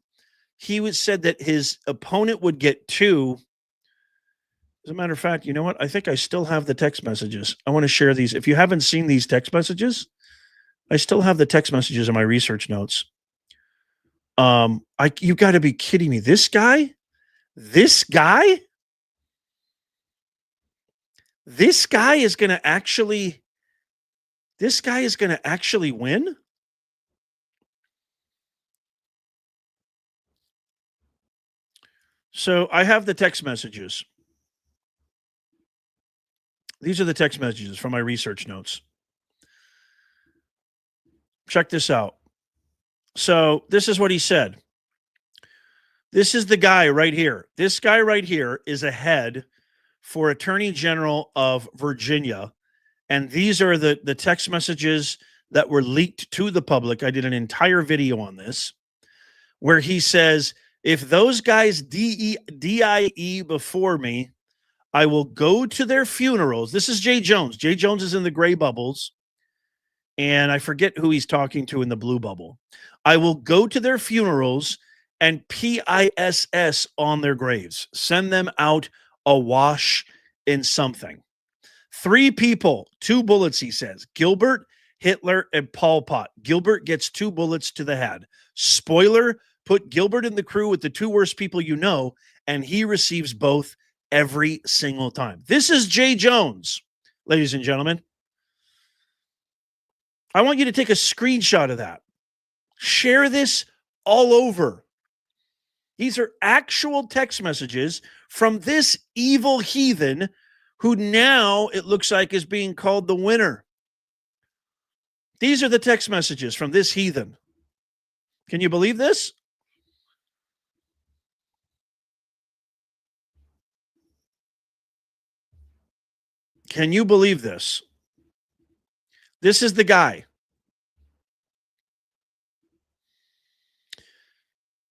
he said that his opponent would get 2. As a matter of fact, you know what? I think I still have the text messages. I want to share these. If you haven't seen these text messages, I still have the text messages in my research notes. You got to be kidding me. This guy is going to actually win. So I have the text messages. These are the text messages from my research notes. Check this out. So this is what he said. This is the guy right here. This guy right here is ahead for Attorney General of Virginia. And these are the text messages that were leaked to the public. I did an entire video on this where he says, if those guys DIE before me, I will go to their funerals. This is Jay Jones. Jay Jones is in the gray bubbles. And I forget who he's talking to in the blue bubble. I will go to their funerals and PISS on their graves. Send them out awash in something. 3 people, 2 bullets, he says. Gilbert, Hitler, and Pol Pot. Gilbert gets 2 bullets to the head. Spoiler, put Gilbert in the crew with the 2 worst people you know, and he receives both every single time. This is Jay Jones, ladies and gentlemen. I want you to take a screenshot of that. Share this all over. These are actual text messages from this evil heathen who now it looks like is being called the winner. These are the text messages from this heathen. Can you believe this? Can you believe this? This is the guy.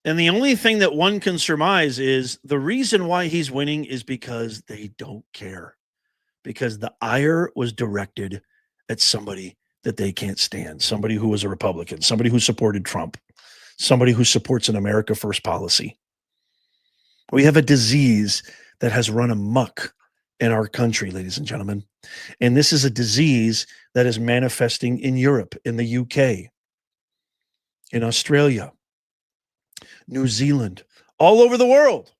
And the only thing that one can surmise is the reason why he's winning is because they don't care. Because the ire was directed at somebody that they can't stand, somebody who was a Republican, somebody who supported Trump, somebody who supports an America First policy. We have a disease that has run amok in our country, ladies and gentlemen. And this is a disease that is manifesting in Europe, in the UK, in Australia, New Zealand, all over the world.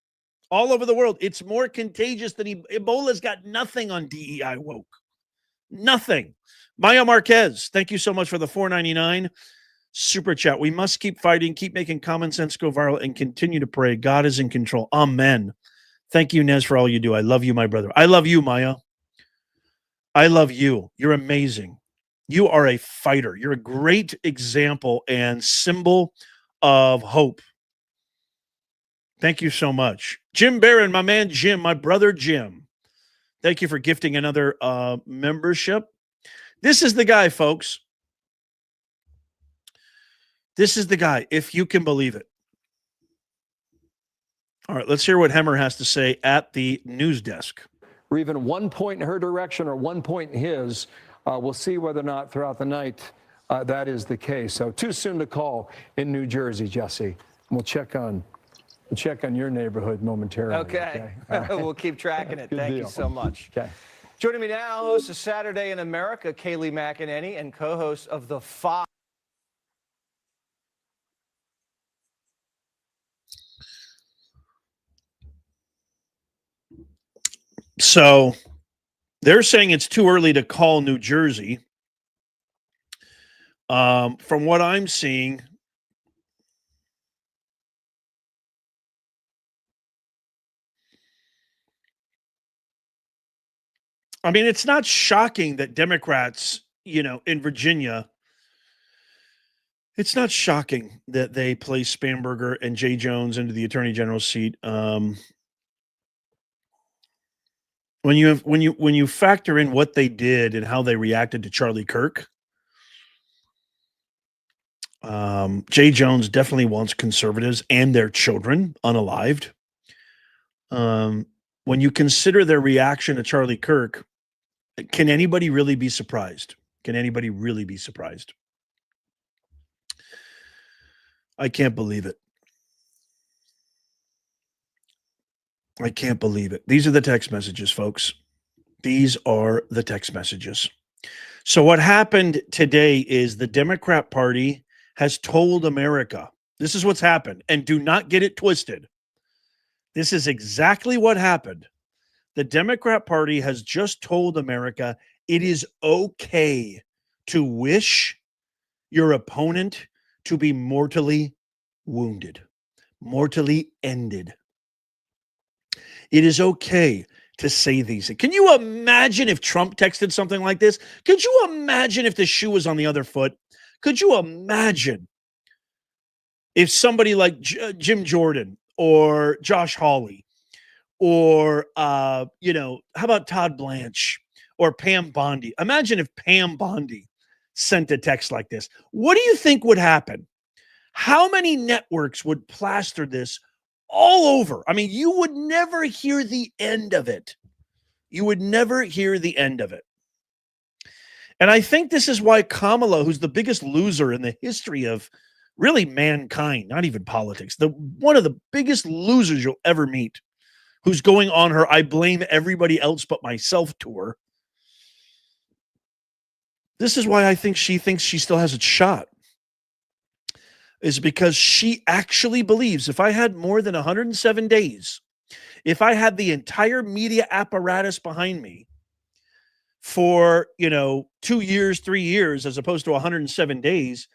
All over the world. It's more contagious than Ebola's got nothing on DEI woke. Nothing. Maya Marquez, thank you so much for the $4.99 super chat. We must keep fighting, keep making common sense go viral, and continue to pray. God is in control. Amen. Thank you, Nez, for all you do. I love you, my brother. I love you, Maya. I love you. You're amazing. You are a fighter. You're a great example and symbol of hope. Thank you so much. Jim Barron, my man Jim, my brother Jim. Thank you for gifting another membership. This is the guy, folks. This is the guy, if you can believe it. All right, let's hear what Hemmer has to say at the news desk. Or even 1 point in her direction or 1 point in his. We'll see whether or not throughout the night that is the case. So too soon to call in New Jersey, Jesse. We'll check on your neighborhood momentarily. Okay. Right. We'll keep tracking it. Thank you so much. Okay. Joining me now, host of Saturday in America, Kayleigh McEnany, and co-host of the Fox. So they're saying it's too early to call New Jersey. From what I'm seeing, I mean, it's not shocking that Democrats, in Virginia, it's not shocking that they place Spanberger and Jay Jones into the Attorney General's seat. When you factor in what they did and how they reacted to Charlie Kirk, Jay Jones definitely wants conservatives and their children unalived. When you consider their reaction to Charlie Kirk, Can anybody really be surprised? Can anybody really be surprised? I can't believe it. I can't believe it. These are the text messages, folks. These are the text messages. So what happened today is the Democrat Party has told America, this is what's happened, and do not get it twisted. This is exactly what happened. The Democrat Party has just told America it is okay to wish your opponent to be mortally wounded, mortally ended. It is okay to say these things. Can you imagine if Trump texted something like this? Could you imagine if the shoe was on the other foot? Could you imagine if somebody like Jim Jordan or Josh Hawley or, how about Todd Blanche or Pam Bondi? Imagine if Pam Bondi sent a text like this. What do you think would happen? How many networks would plaster this all over? I mean, you would never hear the end of it. You would never hear the end of it. And I think this is why Kamala, who's the biggest loser in the history of really mankind, not even politics, one of the biggest losers you'll ever meet, who's going on her I blame everybody else but myself tour. This is why I think she thinks she still has a shot. Is because she actually believes if I had more than 107 days, if I had the entire media apparatus behind me for, 2 years, 3 years, as opposed to 107 days,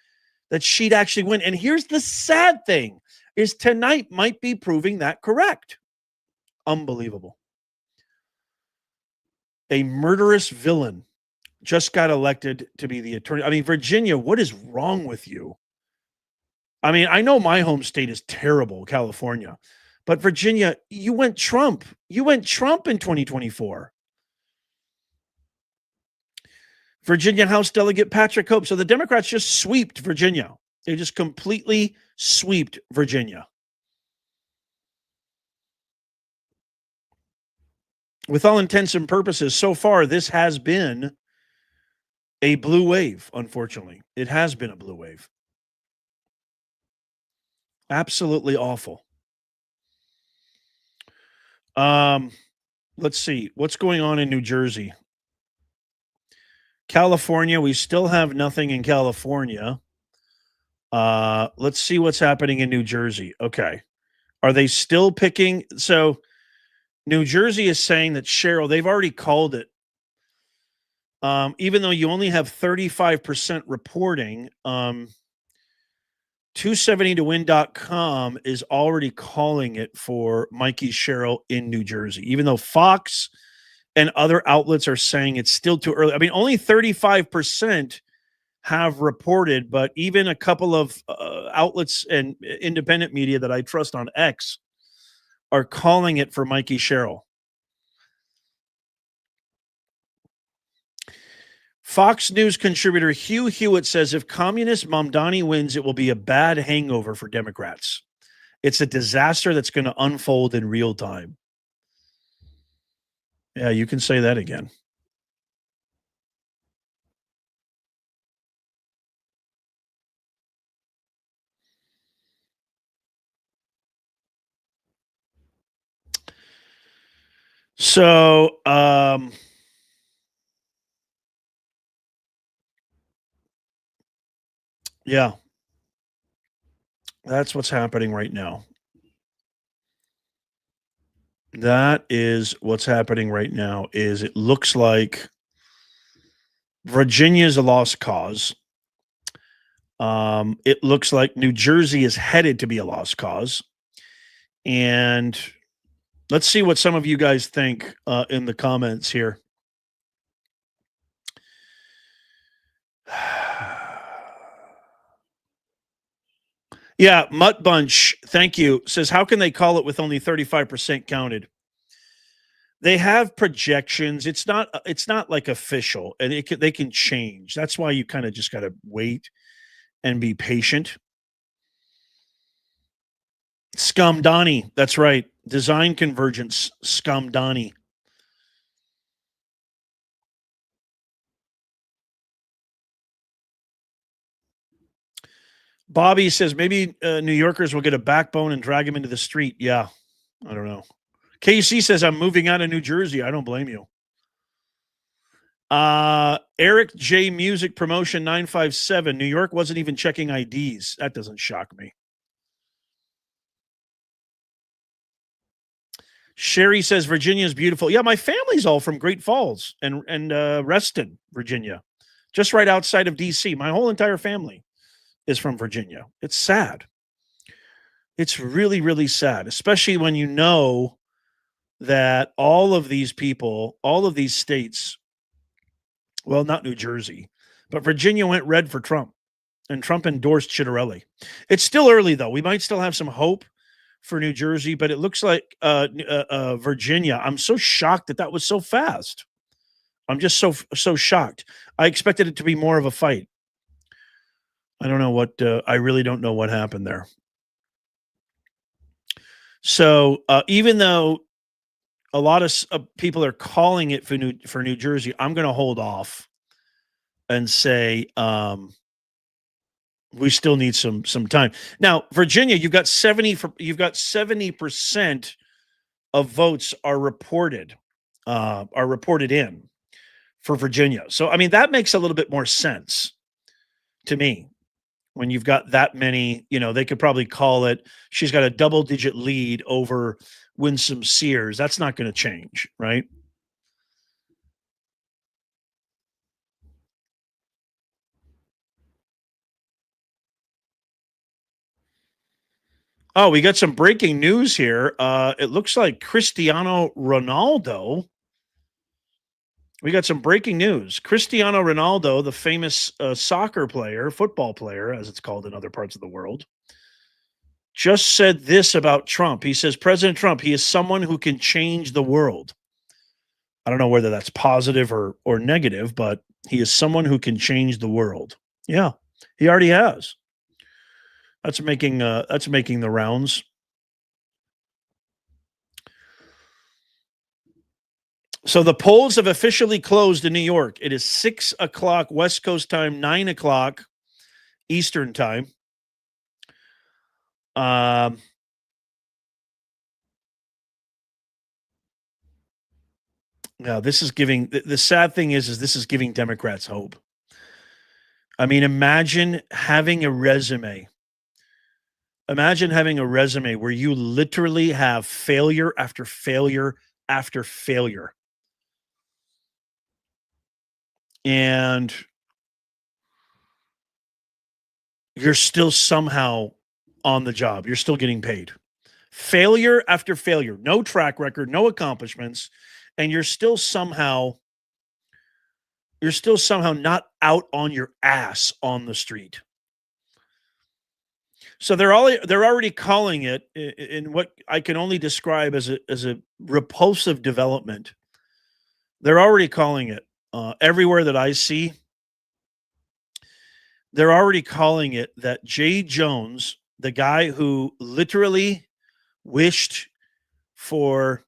that she'd actually win. And here's the sad thing is tonight might be proving that correct. Unbelievable. A murderous villain just got elected to be the attorney. I mean, Virginia, what is wrong with you? I mean, I know my home state is terrible, California, but Virginia, you went Trump. You went Trump in 2024. Virginia House Delegate Patrick Hope. So the Democrats just sweeped Virginia. They just completely sweeped Virginia. With all intents and purposes, so far, this has been a blue wave, unfortunately. It has been a blue wave. Absolutely awful. Let's see. What's going on in New Jersey? California, we still have nothing in California. Let's see what's happening in New Jersey. Okay. Are they still picking? So New Jersey is saying that Cheryl, they've already called it. Even though you only have 35% reporting, 270towin.com is already calling it for Mikey Sherrill in New Jersey, even though Fox and other outlets are saying it's still too early. I mean, only 35% have reported, but even a couple of outlets and independent media that I trust on X are calling it for Mikey Sherrill. Fox News contributor Hugh Hewitt says if communist Mamdani wins, it will be a bad hangover for Democrats. It's a disaster that's going to unfold in real time. Yeah, you can say that again. So, yeah, that's what's happening right now. That is what's happening right now. Is it looks like Virginia is a lost cause. It looks like New Jersey is headed to be a lost cause. And let's see what some of you guys think in the comments here. Yeah, Mutt Bunch, thank you, says, how can they call it with only 35% counted? They have projections. It's not like official, and they can change. That's why you kind of just got to wait and be patient. Scumdani, that's right. Design convergence, Scumdani. Bobby says maybe New Yorkers will get a backbone and drag him into the street. Yeah, I don't know. KC says I'm moving out of New Jersey. I don't blame you. Eric J Music Promotion 957. New York wasn't even checking IDs. That doesn't shock me. Sherry says Virginia is beautiful. Yeah, my family's all from Great Falls and Reston, Virginia, just right outside of D.C. My whole entire family is from Virginia. It's sad. It's really, really sad, especially when you know that all of these people, all of these states, well, not New Jersey, but Virginia went red for Trump, and Trump endorsed Chitterelli. It's still early, though. We might still have some hope for New Jersey, but it looks like Virginia. I'm so shocked that was so fast. I'm just so shocked. I expected it to be more of a fight. I don't know what. I really don't know what happened there. So even though a lot of people are calling it for New Jersey, I'm going to hold off and say we still need some time. Now, Virginia, you've got 70% of votes are reported in for Virginia. So I mean that makes a little bit more sense to me. When you've got that many, they could probably call it, she's got a double-digit lead over Winsome Sears. That's not going to change, right? Oh, we got some breaking news here. It looks like Cristiano Ronaldo. We got some breaking news. Cristiano Ronaldo, the famous soccer player, football player, as it's called in other parts of the world, just said this about Trump. He says, President Trump, he is someone who can change the world. I don't know whether that's positive or negative, but he is someone who can change the world. Yeah, he already has. That's making the rounds. So the polls have officially closed in New York. It is 6 o'clock West Coast time, 9 o'clock Eastern time. Now, this is giving the sad thing is this is giving Democrats hope. I mean, imagine having a resume. Imagine having a resume where you literally have failure after failure after failure. And you're still somehow on the job. You're still getting paid. Failure after failure, no track record, no accomplishments, and you're still somehow not out on your ass on the street. So they're already calling it in what I can only describe as a repulsive development. They're already calling it everywhere that I see. They're already calling it that Jay Jones, the guy who literally wished for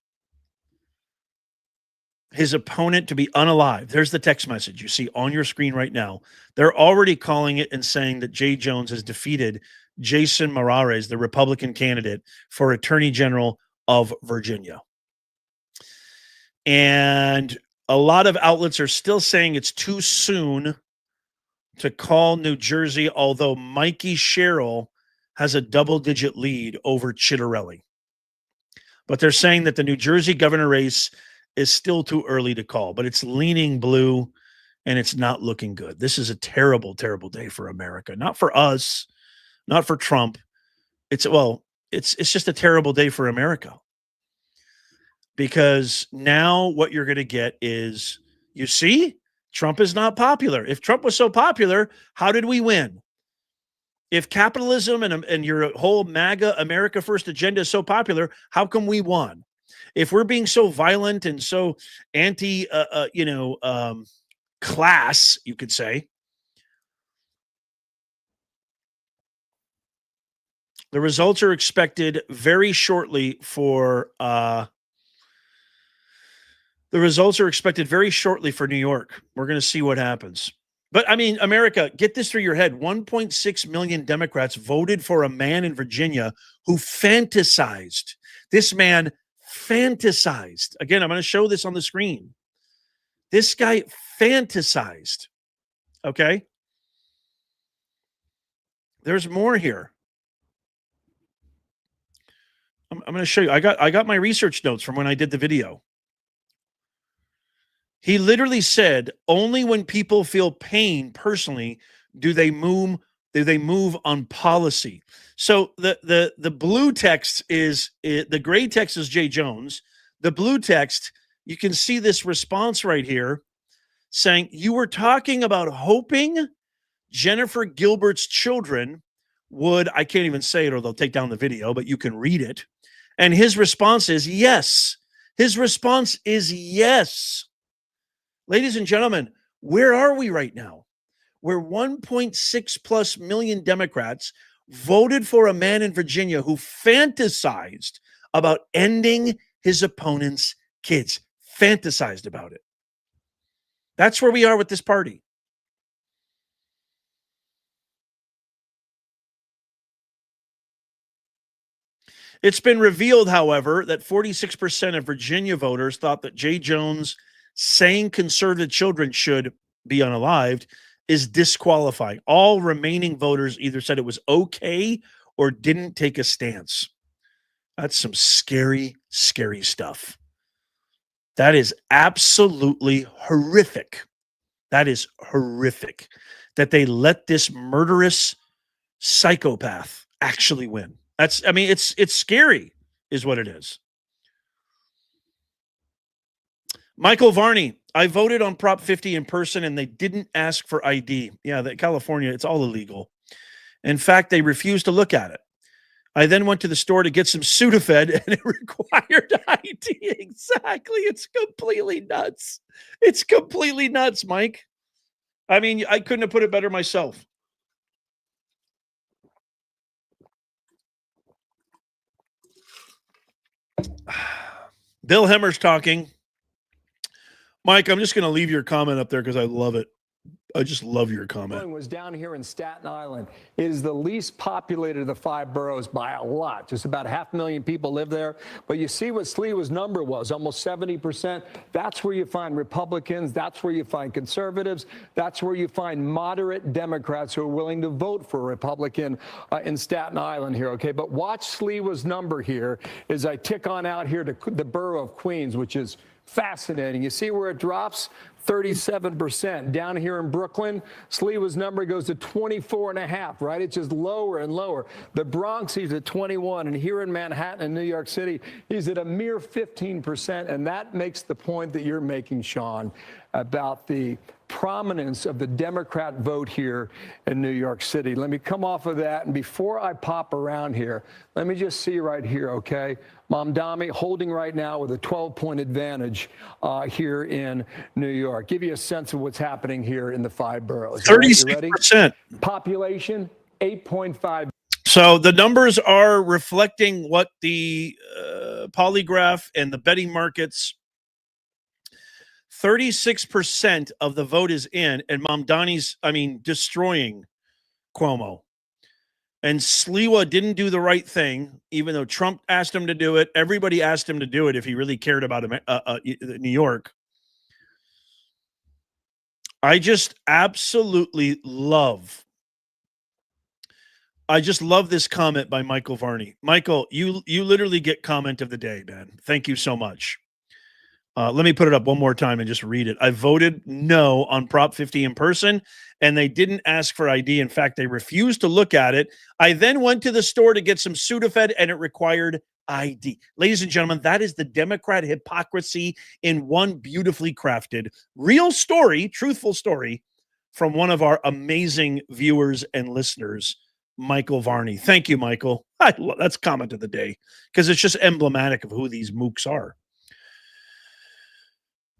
his opponent to be unalive. There's the text message you see on your screen right now. They're already calling it and saying that Jay Jones has defeated Jason Morales, the Republican candidate for Attorney General of Virginia. And a lot of outlets are still saying it's too soon to call New Jersey, although Mikey Sherrill has a double-digit lead over Chitterelli. But they're saying that the New Jersey governor race is still too early to call, but it's leaning blue, and it's not looking good. This is a terrible, terrible day for America. Not for us, not for Trump. It's just a terrible day for America. Because now what you're going to get is, you see, Trump is not popular. If Trump was so popular, how did we win? If capitalism and your whole MAGA America First agenda is so popular, how come we won? If we're being so violent and so anti, class, you could say, the results are expected very shortly for New York. We're going to see what happens. But I mean, America, get this through your head. 1.6 million Democrats voted for a man in Virginia who fantasized. This man fantasized. Again, I'm going to show this on the screen. This guy fantasized. Okay? There's more here. I'm going to show you. I got my research notes from when I did the video. He literally said, only when people feel pain personally do they move on policy. So the blue text is the gray text is Jay Jones. The blue text, you can see this response right here saying, you were talking about hoping Jennifer Gilbert's children would, I can't even say it or they'll take down the video, but you can read it. And his response is yes. His response is yes. Ladies and gentlemen, where are we right now? Where 1.6 plus million Democrats voted for a man in Virginia who fantasized about ending his opponent's kids. Fantasized about it. That's where we are with this party. It's been revealed, however, that 46% of Virginia voters thought that Jay Jones saying conservative children should be unalived is disqualifying. All remaining voters either said it was okay or didn't take a stance. That's some scary, scary stuff. That is absolutely horrific. That is horrific that they let this murderous psychopath actually win. It's scary is what it is. Michael Varney, I voted on Prop 50 in person and they didn't ask for ID. Yeah, California, it's all illegal. In fact, they refused to look at it. I then went to the store to get some Sudafed and it required ID. Exactly. It's completely nuts. It's completely nuts, Mike. I mean, I couldn't have put it better myself. Bill Hemmer's talking. Mike, I'm just going to leave your comment up there because I love it. I just love your comment. Was down here in Staten Island. It is the least populated of the 5 boroughs by a lot. Just about 500,000 people live there. But you see what Sliwa's number was, almost 70%. That's where you find Republicans. That's where you find conservatives. That's where you find moderate Democrats who are willing to vote for a Republican in Staten Island here, okay? But watch Sliwa's number here as I tick on out here to the borough of Queens, which is fascinating. You see where it drops? 37%. Down here in Brooklyn, Sliwa's number goes to 24.5, right? It's just lower and lower. The Bronx, he's at 21. And here in Manhattan and New York City, he's at a mere 15%. And that makes the point that you're making, Sean, about the prominence of the Democrat vote here in New York City. Let me come off of that. And before I pop around here, let me just see right here, okay? Mamdani holding right now with a 12-point advantage here in New York. Give you a sense of what's happening here in the 5 boroughs. 36%. Population, 8.5. So the numbers are reflecting what the polygraph and the betting markets. 36% of the vote is in, and Mamdani's, destroying Cuomo. And Sliwa didn't do the right thing, even though Trump asked him to do it. Everybody asked him to do it if he really cared about New York. I just absolutely love. I just love this comment by Michael Varney. Michael, you literally get comment of the day, man. Thank you so much. Let me put it up one more time and just read it. I voted no on Prop 50 in person, and they didn't ask for ID. In fact, they refused to look at it. I then went to the store to get some Sudafed, and it required ID. Ladies and gentlemen, that is the Democrat hypocrisy in one beautifully crafted, real story, truthful story from one of our amazing viewers and listeners, Michael Varney. Thank you, Michael. That's comment of the day because it's just emblematic of who these mooks are.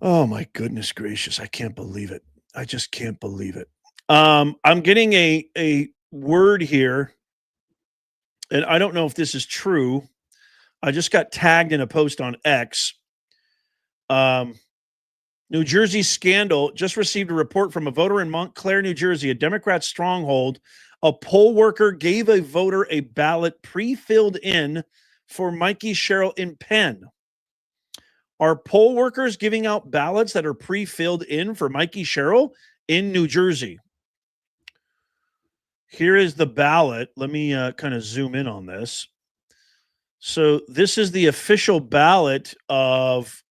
Oh my goodness gracious. I can't believe it. I just can't believe it. I'm getting a word here, and I don't know if this is true. I just got tagged in a post on X. New Jersey scandal. Just received a report from a voter in Montclair, New Jersey, a Democrat stronghold. A poll worker gave a voter a ballot pre-filled in for Mikey Sherrill in Penn. Are poll workers giving out ballots that are pre-filled in for Mikey Sherrill in New Jersey? Here is the ballot. Let me kind of zoom in on this. So this is the official ballot of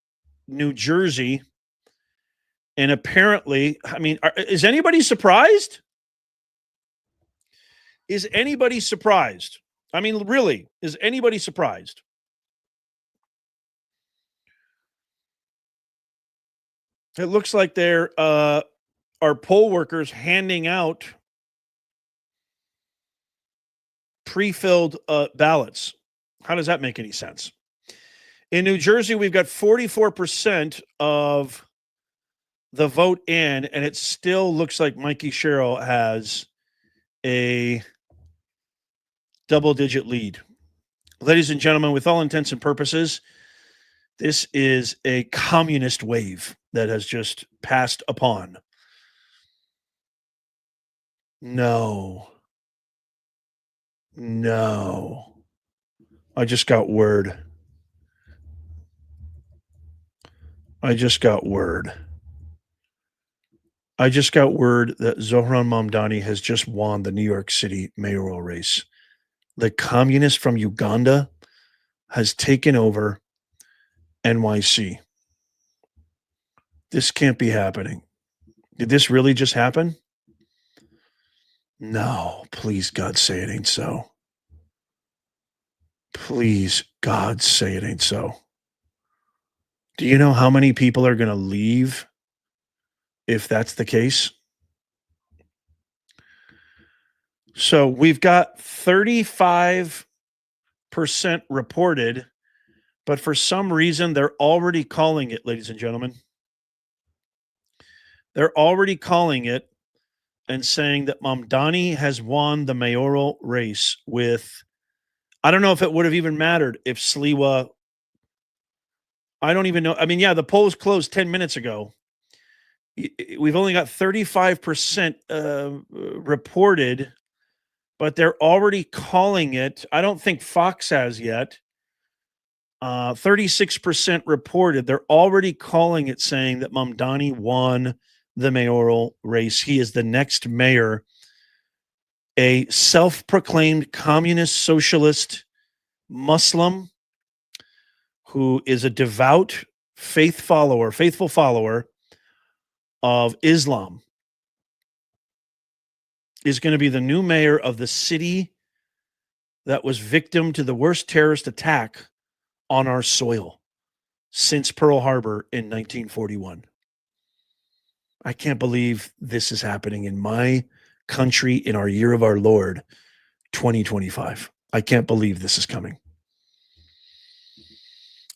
New Jersey. And apparently, I mean, is anybody surprised? Is anybody surprised? I mean, really, is anybody surprised? It looks like there are poll workers handing out pre-filled ballots. How does that make any sense? In New Jersey, we've got 44% of the vote in, and it still looks like Mikey Sherrill has a double-digit lead. Ladies and gentlemen, with all intents and purposes, this is a communist wave that has just passed upon. No. I just got word. I just got word that Zohran Mamdani has just won the New York City mayoral race. The communist from Uganda has taken over NYC. This can't be happening. Did this really just happen? No, please, God, say it ain't so. Please, God, say it ain't so. Do you know how many people are going to leave if that's the case? So we've got 35% reported, but for some reason, they're already calling it, ladies and gentlemen. They're already calling it and saying that Mamdani has won the mayoral race with, I don't know if it would have even mattered if Sliwa, I don't even know. I mean, yeah, the polls closed 10 minutes ago. We've only got 35% reported, but they're already calling it. I don't think Fox has yet. 36% reported. They're already calling it, saying that Mamdani won the mayoral race. He is the next mayor, a self-proclaimed communist socialist Muslim who is a devout faithful follower of Islam, is going to be the new mayor of the city that was victim to the worst terrorist attack on our soil since Pearl Harbor in 1941. I can't believe this is happening in my country in our year of our Lord, 2025. I can't believe this is coming.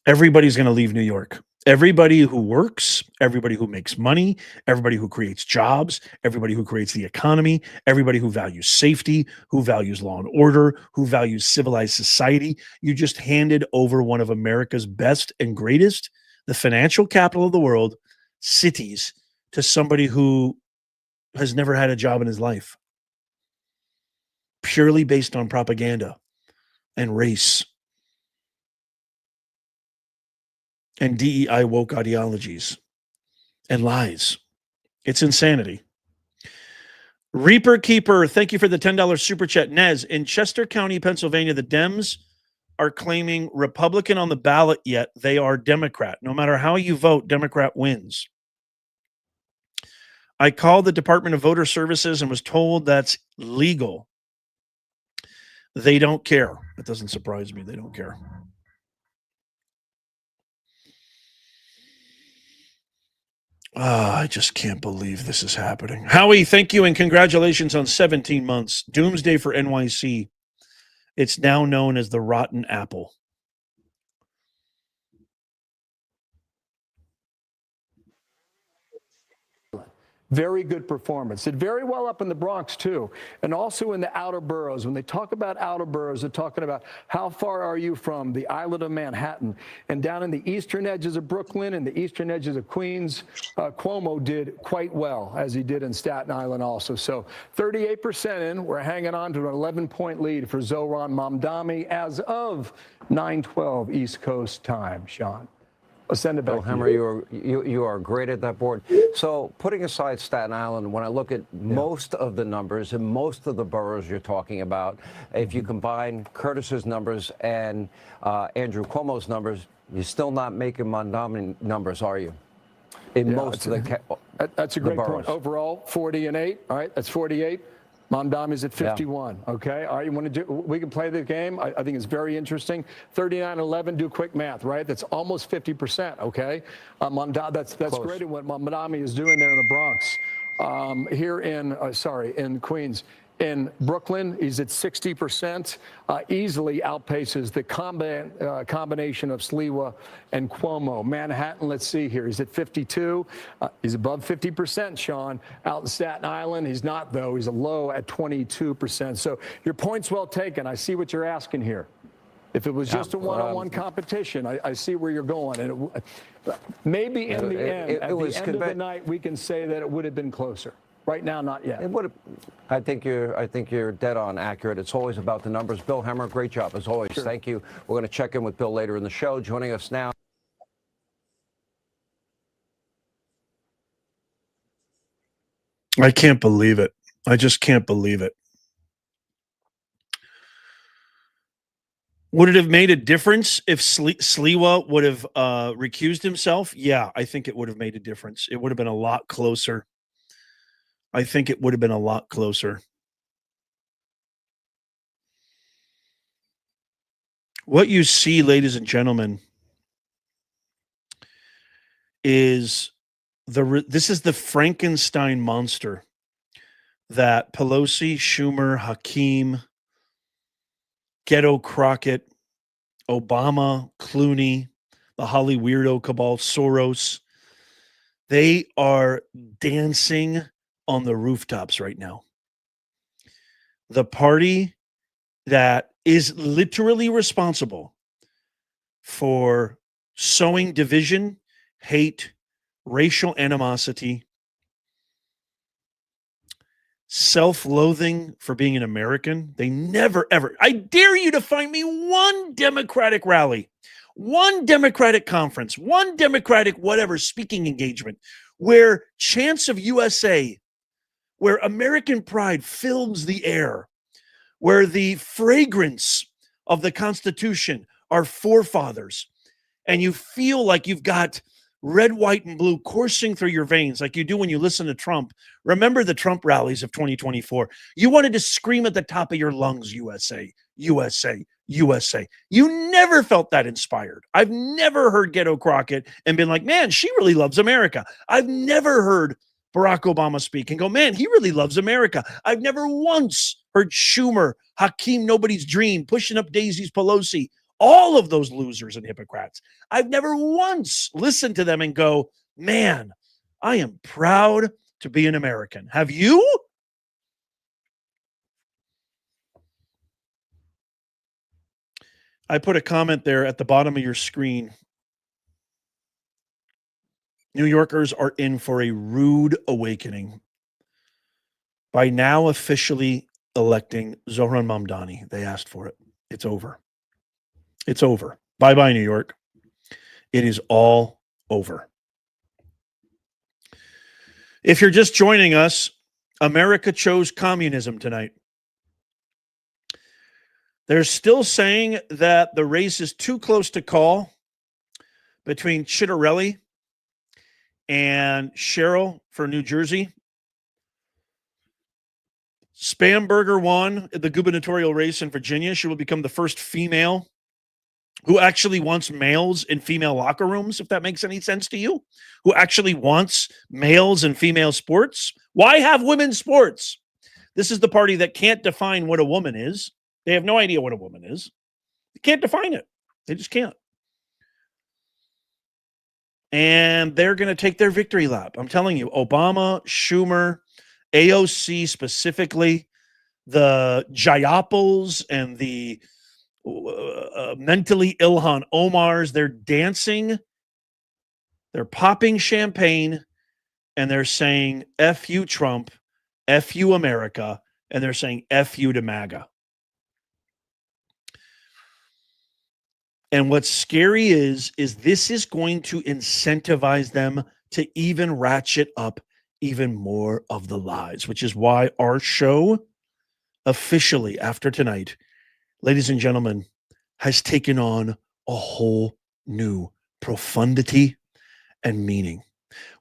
Everybody's going to leave New York. Everybody who works, everybody who makes money, everybody who creates jobs, everybody who creates the economy, everybody who values safety, who values law and order, who values civilized society. You just handed over one of America's best and greatest, the financial capital of the world, cities, to somebody who has never had a job in his life, purely based on propaganda and race and DEI woke ideologies and lies. It's insanity. Reaper Keeper, thank you for the $10 super chat. Nez, in Chester County, Pennsylvania, the Dems are claiming Republican on the ballot, yet they are Democrat. No matter how you vote, Democrat wins. I called the Department of Voter Services and was told that's legal. They don't care. It doesn't surprise me. They don't care. I just can't believe this is happening. Howie, thank you and congratulations on 17 months. Doomsday for NYC. It's now known as the Rotten Apple. Very good performance. Did very well up in the Bronx, too, and also in the outer boroughs. When they talk about outer boroughs, they're talking about how far are you from the island of Manhattan. And down in the eastern edges of Brooklyn and the eastern edges of Queens, Cuomo did quite well, as he did in Staten Island also. So 38% in. We're hanging on to an 11-point lead for Zohran Mamdani as of 9:12 East Coast time, Sean. I'll send it back Bill to Hemmer, you. you are great at that board. So putting aside Staten Island, when I look at most of the numbers in most of the boroughs you're talking about, if you combine Curtis's numbers and Andrew Cuomo's numbers, you're still not making Mamdani numbers, are you? In most of the that's a great point. Overall, 40 and 8. All right, that's 48. Mamdani's at 51. Okay. All right. You want to do? We can play the game. I think it's very interesting. 39-11. Do quick math. Right. That's almost 50%. Okay. That's great at what Mamdani is doing there in the Bronx. Here in in Queens. In Brooklyn, he's at 60%, easily outpaces the combination of Sliwa and Cuomo. Manhattan, let's see here, he's at 52. He's above 50%, Sean. Out in Staten Island, he's not, though. He's a low at 22%. So your point's well taken. I see what you're asking here. If it was just a one-on-one competition, I see where you're going. And maybe in the end, at the end of the night, we can say that it would have been closer. Right now, not yet. It would. I think you're dead on accurate. It's always about the numbers. Bill Hemmer, great job as always. Sure. Thank you. We're going to check in with Bill later in the show. Joining us now. I can't believe it. I just can't believe it. Would it have made a difference if Sliwa would have recused himself? Yeah, I think it would have made a difference. It would have been a lot closer. I think it would have been a lot closer. What you see, ladies and gentlemen, is this is the Frankenstein monster that Pelosi, Schumer, Hakeem, Ghetto Crockett, Obama, Clooney, the Holly Weirdo cabal, Soros, they are dancing on the rooftops right now. The party that is literally responsible for sowing division, hate, racial animosity, self-loathing for being an American. They never, ever. I dare you to find me one Democratic rally, one Democratic conference, one Democratic whatever speaking engagement where chants of USA, where American pride fills the air, where the fragrance of the Constitution, our forefathers, and you feel like you've got red, white, and blue coursing through your veins like you do when you listen to Trump. Remember the Trump rallies of 2024. You wanted to scream at the top of your lungs, USA, USA, USA. You never felt that inspired. I've never heard Ghetto Crockett and been like, man, she really loves America. I've never heard Barack Obama speak and go, man, he really loves America. I've never once heard Schumer, Hakeem, nobody's dream, pushing up daisies, Pelosi, all of those losers and hypocrites. I've never once listened to them and go, man, I am proud to be an American. Have you? I put a comment there at the bottom of your screen. New Yorkers are in for a rude awakening by now officially electing Zohran Mamdani. They asked for it. It's over. It's over. Bye-bye, New York. It is all over. If you're just joining us, America chose communism tonight. They're still saying that the race is too close to call between Chitterelli and Cheryl for New Jersey. Spamberger won the gubernatorial race in Virginia. She will become the first female who actually wants males in female locker rooms, if that makes any sense to you, who actually wants males in female sports. Why have women's sports? This is the party that can't define what a woman is. They have no idea what a woman is. They can't define it. They just can't. and they're going to take their victory lap. I'm telling you, Obama, Schumer, AOC specifically, the Jayapals and the mentally Ilhan Omars, they're dancing, they're popping champagne, and they're saying, F you, Trump, F you, America, and they're saying, F you to MAGA. And what's scary is this is going to incentivize them to even ratchet up even more of the lies, which is why our show officially after tonight, ladies and gentlemen, has taken on a whole new profundity and meaning.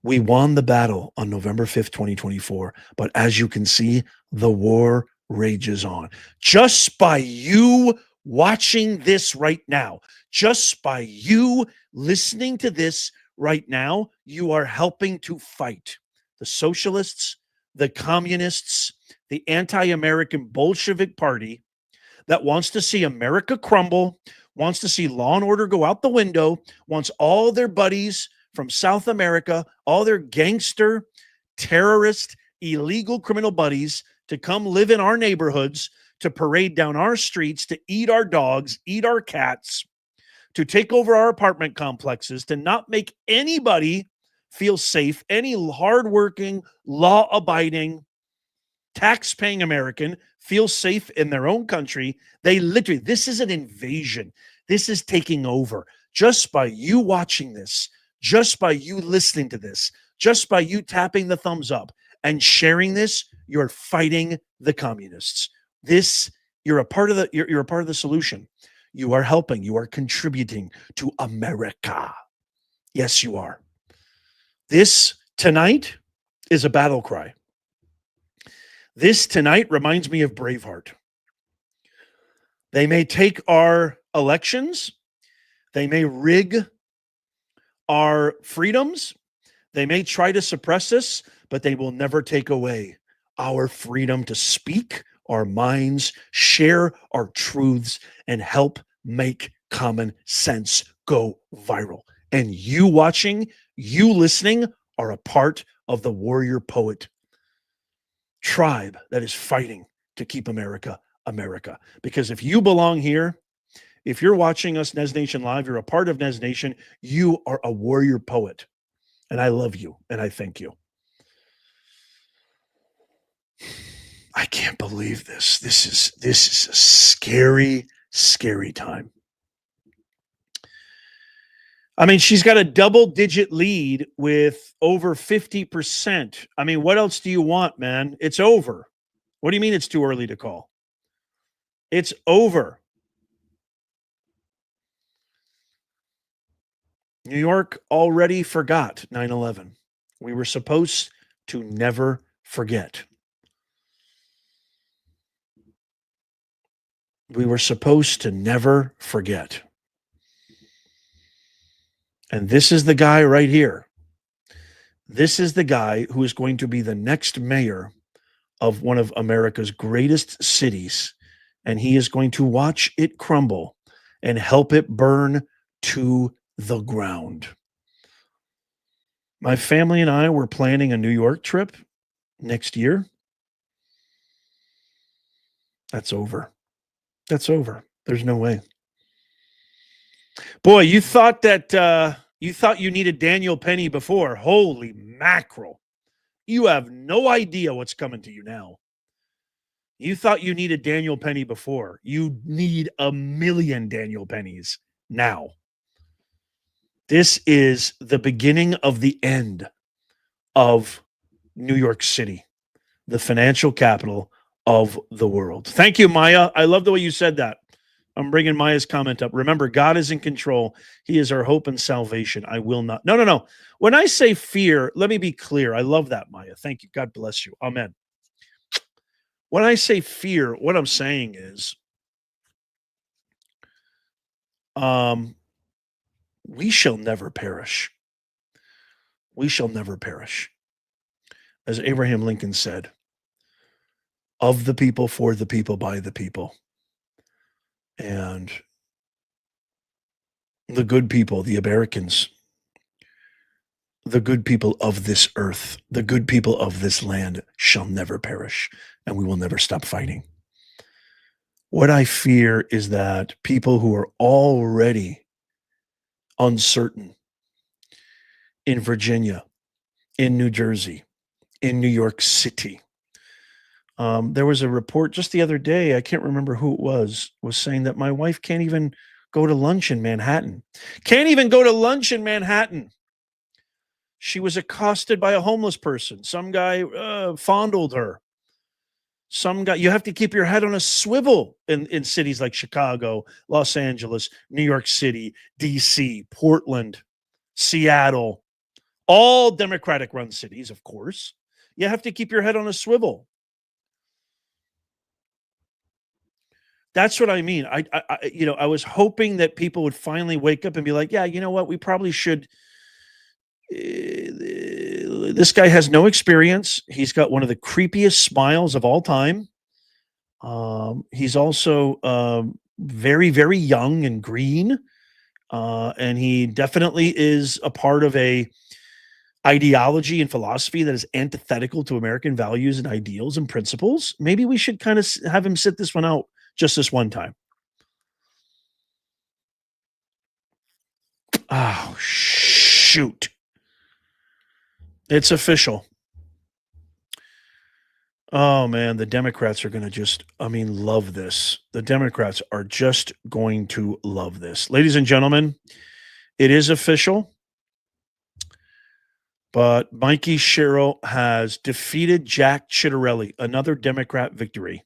We won the battle on November 5th, 2024, but as you can see, the war rages on. Just by you watching this right now, just by you listening to this right now, you are helping to fight the socialists, the communists, the anti-American Bolshevik party that wants to see America crumble, wants to see law and order go out the window, wants all their buddies from South America, all their gangster, terrorist, illegal criminal buddies to come live in our neighborhoods, to parade down our streets, to eat our dogs, eat our cats, to take over our apartment complexes, to not make anybody feel safe, any hardworking, law-abiding, tax-paying American feel safe in their own country. They literally, this is an invasion. This is taking over. Just by you watching this, just by you listening to this, just by you tapping the thumbs up and sharing this, you're fighting the communists. This, you're a part of you're a part of the solution. You are helping, you are contributing to America. Yes, you are. This tonight is a battle cry. This tonight reminds me of Braveheart. They may take our elections, they may rig our freedoms, they may try to suppress us, but they will never take away our freedom to speak our minds, share our truths, and help make common sense go viral. And you watching, you listening are a part of the warrior poet tribe that is fighting to keep America, America. Because if you belong here, if you're watching us, Nez Nation Live, you're a part of Nez Nation, you are a warrior poet. And I love you, and I thank you. I can't believe this. This is a scary, scary time. I mean, she's got a double-digit lead with over 50%. I mean, what else do you want, man? It's over. What do you mean it's too early to call? It's over. New York already forgot 9/11. We were supposed to never forget. We were supposed to never forget. And this is the guy right here. This is the guy who is going to be the next mayor of one of America's greatest cities. And he is going to watch it crumble and help it burn to the ground. My family and I were planning a New York trip next year. That's over. That's over. There's no way. Boy, you thought that you needed Daniel Penny before. Holy mackerel. You have no idea what's coming to you now. You thought you needed Daniel Penny before. You need 1,000,000 Daniel Pennies now. This is the beginning of the end of New York City, the financial capital of the world. Thank you, Maya. I love the way you said that. I'm bringing Maya's comment up. Remember, God is in control. He is our hope and salvation. I will not. No. When I say fear, let me be clear. I love that, Maya. Thank you. God bless you. Amen. When I say fear, what I'm saying is, we shall never perish. We shall never perish. As Abraham Lincoln said, of the people, for the people, by the people. And the good people, the Americans, the good people of this earth, the good people of this land shall never perish, and we will never stop fighting. What I fear is that people who are already uncertain in Virginia, in New Jersey, in New York City. There was a report just the other day, I can't remember who it was saying that my wife can't even go to lunch in Manhattan. Can't even go to lunch in Manhattan. She was accosted by a homeless person. Some guy fondled her. Some guy, you have to keep your head on a swivel in cities like Chicago, Los Angeles, New York City, DC, Portland, Seattle, all Democratic run cities, of course. You have to keep your head on a swivel. That's what I mean. I was hoping that people would finally wake up and be like, yeah, you know what? We probably should. This guy has no experience. He's got one of the creepiest smiles of all time. He's also very, very young and green. And he definitely is a part of a ideology and philosophy that is antithetical to American values and ideals and principles. Maybe we should kind of have him sit this one out just this one time. Oh, shoot. It's official. Oh, man, the Democrats are going to just, love this. The Democrats are just going to love this. Ladies and gentlemen, it is official. But Mikey Sherrill has defeated Jack Ciattarelli, another Democrat victory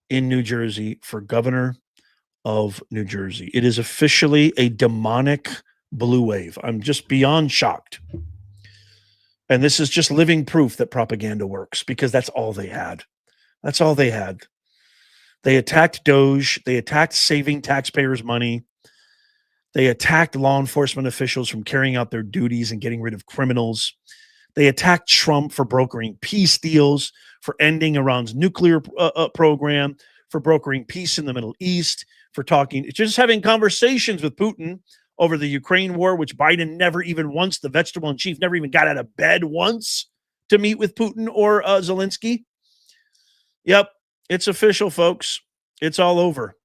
in New Jersey for governor of New Jersey. It is officially a demonic blue wave. I'm just beyond shocked. And this is just living proof that propaganda works, because that's all they had. That's all they had. They attacked Doge. They attacked saving taxpayers' money. They attacked law enforcement officials from carrying out their duties and getting rid of criminals. They attacked Trump for brokering peace deals, for ending Iran's nuclear program, for brokering peace in the Middle East, for just having conversations with Putin over the Ukraine war, which Biden never even once, the vegetable in chief, never even got out of bed once to meet with Putin or Zelensky. Yep, it's official, folks. It's all over.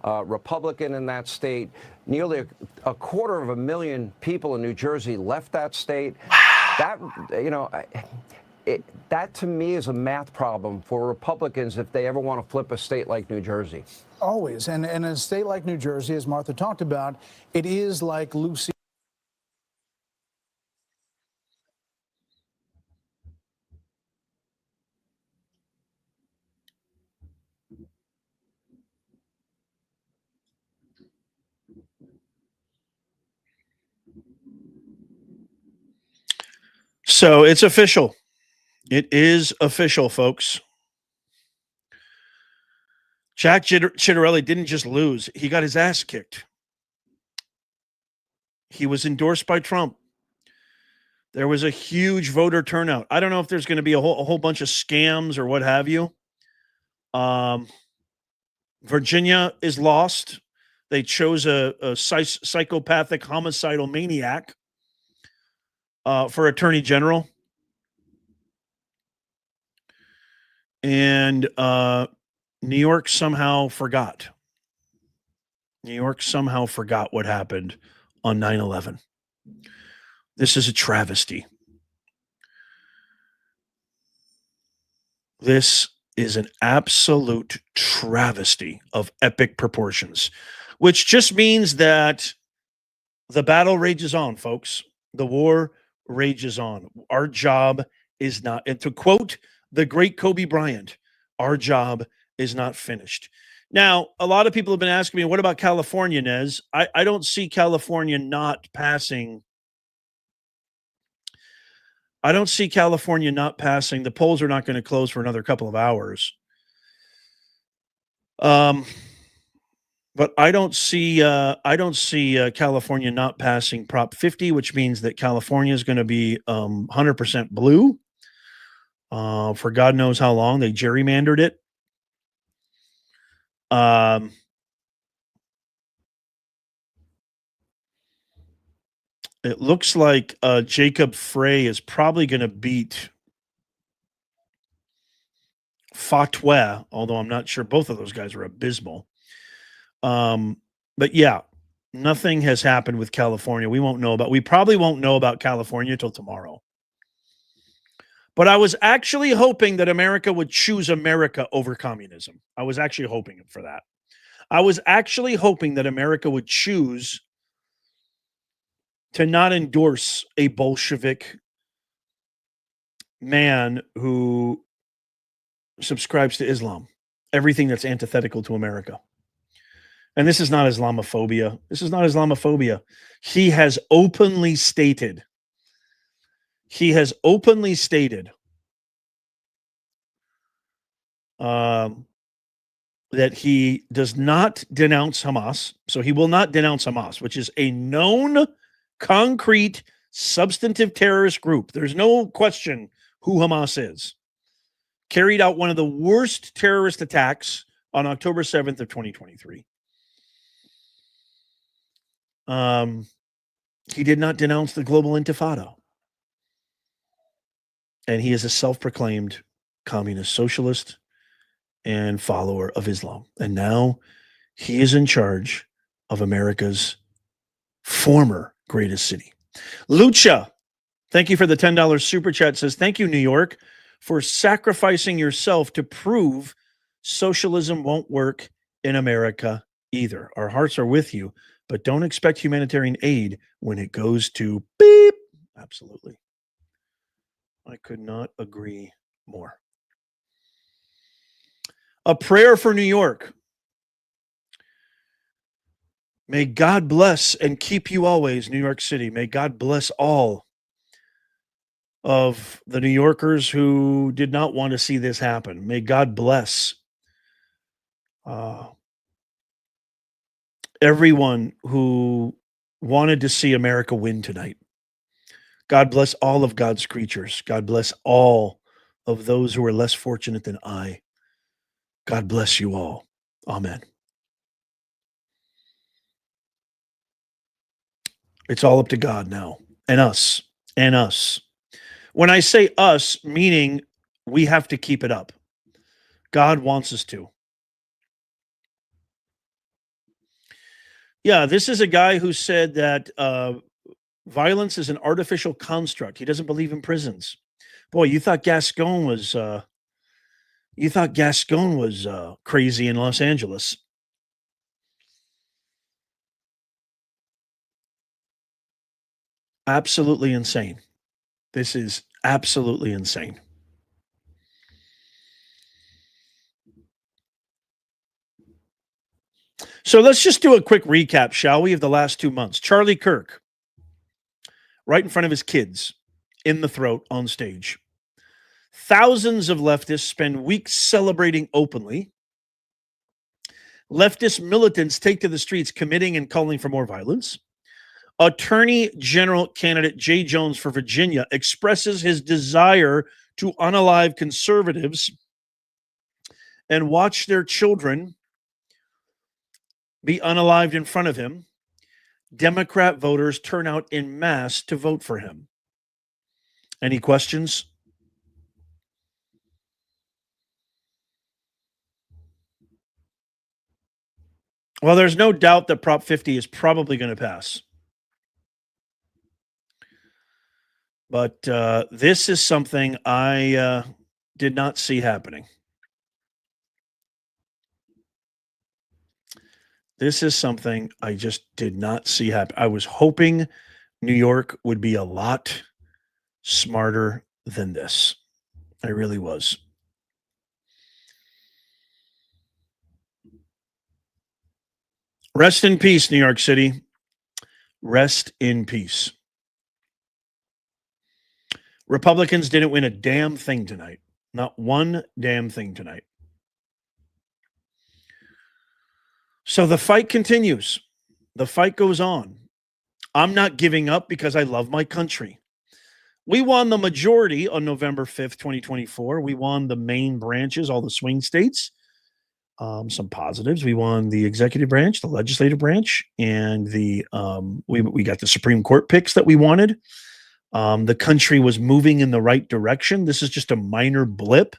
Republican in that state. Nearly a 250,000 people in New Jersey left that state. That, that to me is a math problem for Republicans if they ever want to flip a state like New Jersey. Always. And in a state like New Jersey, as Martha talked about, it is like Lucy. So it's official. It is official, folks. Jack Ciattarelli didn't just lose. He got his ass kicked. He was endorsed by Trump. There was a huge voter turnout. I don't know if there's going to be a whole bunch of scams or what have you. Virginia is lost. They chose a psychopathic, homicidal maniac for attorney general. And New York somehow forgot. New York somehow forgot what happened on 9/11. This is a travesty. This is an absolute travesty of epic proportions, which just means that the battle rages on, folks. The war rages on. Our job is not, and to quote the great Kobe Bryant, our job is not finished. Now, a lot of people have been asking me, what about California, Nez? I don't see California not passing. I don't see California not passing. The polls are not going to close for another couple of hours. But I don't see California not passing Prop 50, which means that California is going to be 100% blue for God knows how long. They gerrymandered it. It looks like Jacob Frey is probably going to beat Fatwa, although I'm not sure. Both of those guys are abysmal. But yeah, nothing has happened with California. We probably won't know about California till tomorrow. But I was actually hoping that America would choose America over communism. I was actually hoping for that. I was actually hoping that America would choose to not endorse a Bolshevik man who subscribes to Islam, everything that's antithetical to America. And this is not Islamophobia. This is not Islamophobia. He has openly stated that he does not denounce Hamas. So he will not denounce Hamas, which is a known, concrete, substantive terrorist group. There's no question who Hamas is. Carried out one of the worst terrorist attacks on October 7th of 2023. He did not denounce the global intifada. And he is a self-proclaimed communist socialist and follower of Islam. And now he is in charge of America's former greatest city. Lucha, thank you for the $10 super chat. Says, thank you, New York, for sacrificing yourself to prove socialism won't work in America either. Our hearts are with you, but don't expect humanitarian aid when it goes to beep. Absolutely. I could not agree more. A prayer for New York. May God bless and keep you always, New York City. May God bless all of the New Yorkers who did not want to see this happen. May God bless everyone who wanted to see America win tonight. God bless all of God's creatures. God bless all of those who are less fortunate than I. God bless you all. Amen. It's all up to God now, and us, and us. When I say us, meaning we have to keep it up. God wants us to. Yeah, this is a guy who said that violence is an artificial construct. He doesn't believe in prisons. Boy, you thought Gascon was crazy in Los Angeles. Absolutely insane. This is absolutely insane. So let's just do a quick recap, shall we, of the last 2 months. Charlie Kirk, right in front of his kids, in the throat on stage. Thousands of leftists spend weeks celebrating openly. Leftist militants take to the streets committing and calling for more violence. Attorney General candidate Jay Jones for Virginia expresses his desire to unalive conservatives and watch their children be unalived in front of him. Democrat voters turn out en masse to vote for him. Any questions? Well, there's no doubt that Prop 50 is probably going to pass. But this is something I did not see happening. This is something I just did not see happen. I was hoping New York would be a lot smarter than this. I really was. Rest in peace, New York City. Rest in peace. Republicans didn't win a damn thing tonight. Not one damn thing tonight. So the fight continues. The fight goes on. I'm not giving up because I love my country. We won the majority on November 5th, 2024. We won the main branches, all the swing states. some positives. We won the executive branch, the legislative branch, and the we got the Supreme Court picks that we wanted. The country was moving in the right direction. This is just a minor blip.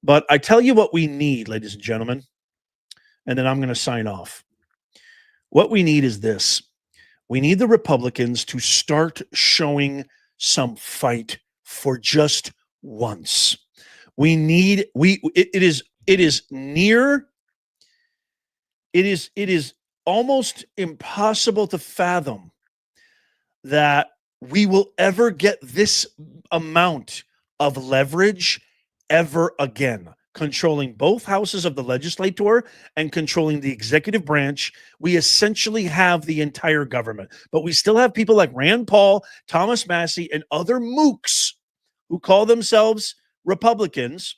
But I tell you what we need, ladies and gentlemen, and then I'm going to sign off. What we need is this. We need the Republicans to start showing some fight for just once. We need it is almost impossible to fathom that we will ever get this amount of leverage ever again, controlling both houses of the legislature and controlling the executive branch. We essentially have the entire government, but we still have people like Rand Paul, Thomas Massie, and other mooks who call themselves Republicans,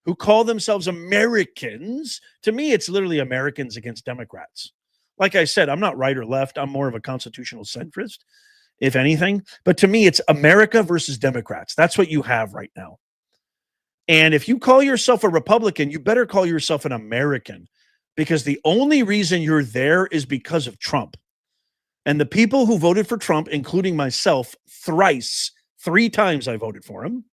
who call themselves Americans. To me, it's literally Americans against Democrats. Like I said, I'm not right or left. I'm more of a constitutional centrist, if anything. But to me, it's America versus Democrats. That's what you have right now. And if you call yourself a Republican, you better call yourself an American, because the only reason you're there is because of Trump. And the people who voted for Trump, including myself, three times I voted for him.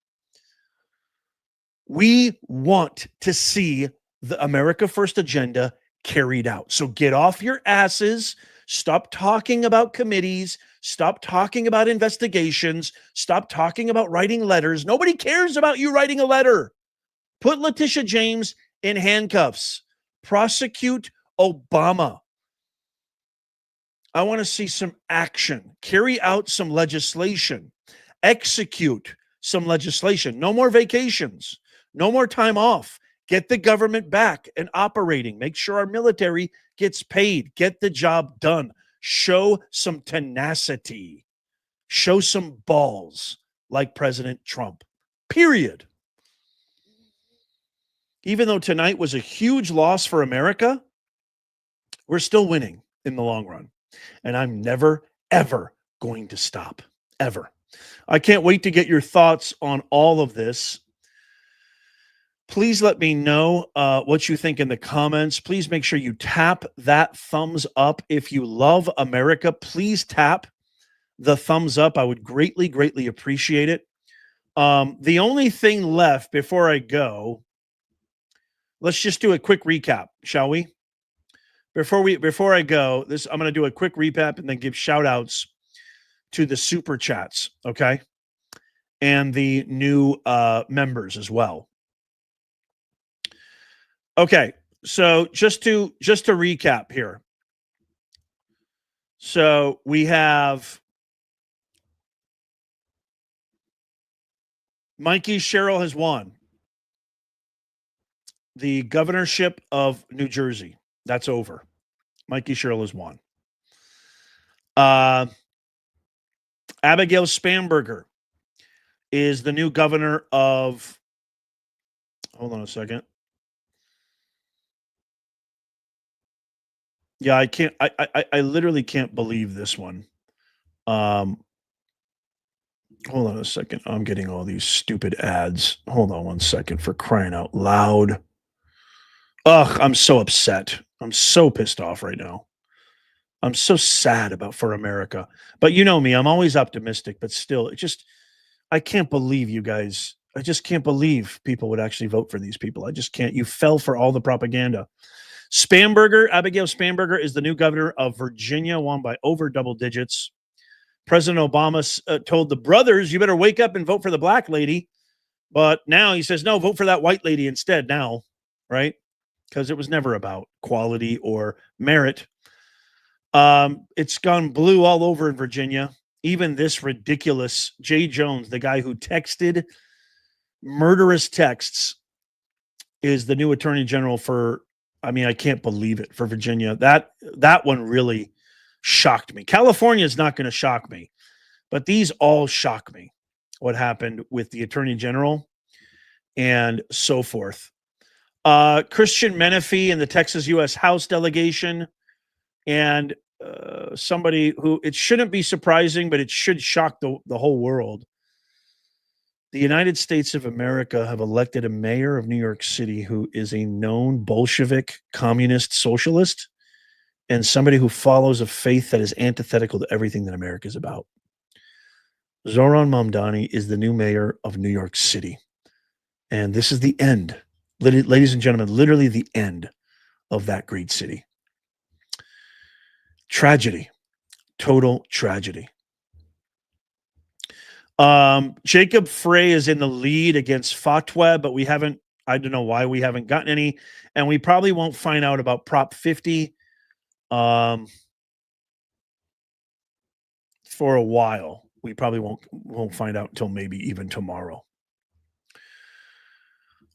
We want to see the America First agenda carried out. So get off your asses. Stop talking about committees. Stop talking about investigations. Stop talking about writing letters. Nobody cares about you writing a letter. Put Letitia James in handcuffs. Prosecute Obama. I want to see some action. Carry out some legislation. Execute some legislation. No more vacations. No more time off. Get the government back and operating. Make sure our military gets paid. Get the job done. Show some tenacity. Show some balls like President Trump. Period. Even though tonight was a huge loss for America, we're still winning in the long run. And I'm never, ever going to stop. Ever. I can't wait to get your thoughts on all of this. Please let me know what you think in the comments. Please make sure you tap that thumbs up. If you love America, please tap the thumbs up. I would greatly, greatly appreciate it. The only thing left before I go, let's just do a quick recap, shall we? Before I go, I'm going to do a quick recap and then give shout outs to the super chats, okay? And the new members as well. Okay, so just to recap here. So we have Mikey Sherrill has won the governorship of New Jersey. That's over. Mikey Sherrill has won. Abigail Spanberger is the new governor of, hold on a second. Yeah, I literally can't believe this one. Hold on a second. I'm getting all these stupid ads. Hold on one second, for crying out loud. Ugh, I'm so upset. I'm so pissed off right now. I'm so sad for America. But you know me, I'm always optimistic, but still, I can't believe you guys. I just can't believe people would actually vote for these people. I just can't. You fell for all the propaganda. Abigail Spanberger is the new governor of Virginia, won by over double digits. President Obama told the brothers, you better wake up and vote for the black lady. But now he says, no, vote for that white lady instead now, right? Because it was never about quality or merit. It's gone blue all over in Virginia. Even this ridiculous Jay Jones, the guy who texted murderous texts, is the new attorney general for, I mean, I can't believe it, for Virginia. That one really shocked me. California is not going to shock me, but these all shock me. What happened with the attorney general and so forth. Christian Menefee in the Texas U.S. House delegation, and somebody who, it shouldn't be surprising, but it should shock the whole world. The United States of America have elected a mayor of New York City who is a known Bolshevik, communist, socialist, and somebody who follows a faith that is antithetical to everything that America is about. Zoran Mamdani is the new mayor of New York City. And this is the end, ladies and gentlemen, literally the end of that great city. Tragedy, total tragedy. Jacob Frey is in the lead against Fatwa, but I don't know why we haven't gotten any, and we probably won't find out about Prop 50 for a while. We probably won't find out until maybe even tomorrow.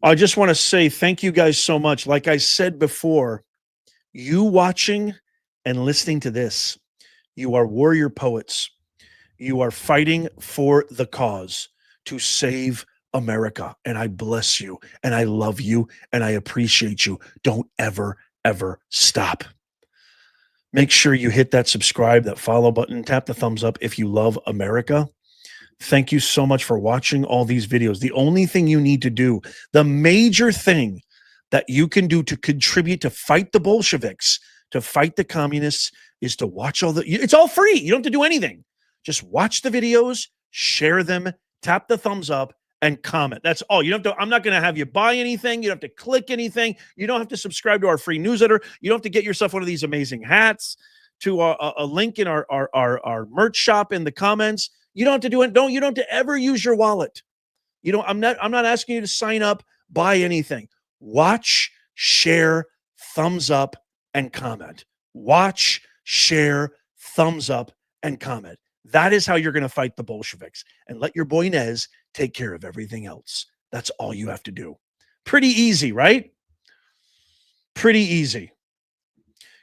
I just want to say thank you guys so much. Like I said before, you watching and listening to this, you are warrior poets. You are fighting for the cause to save America. And I bless you, and I love you, and I appreciate you. Don't ever, ever stop. Make sure you hit that subscribe, that follow button, tap the thumbs up if you love America. Thank you so much for watching all these videos. The only thing you need to do, the major thing that you can do to contribute to fight the Bolsheviks, to fight the communists, is to watch it's all free. You don't have to do anything. Just watch the videos, share them, tap the thumbs up, and comment. That's all. You don't have to. I'm not going to have you buy anything. You don't have to click anything. You don't have to subscribe to our free newsletter. You don't have to get yourself one of these amazing hats. To a link in our merch shop in the comments. You don't have to do it. You don't have to ever use your wallet. I'm not asking you to sign up, buy anything. Watch, share, thumbs up, and comment. Watch, share, thumbs up, and comment. That is how you're going to fight the Bolsheviks. And let your boy Nez take care of everything else. That's all you have to do. Pretty easy, right? Pretty easy.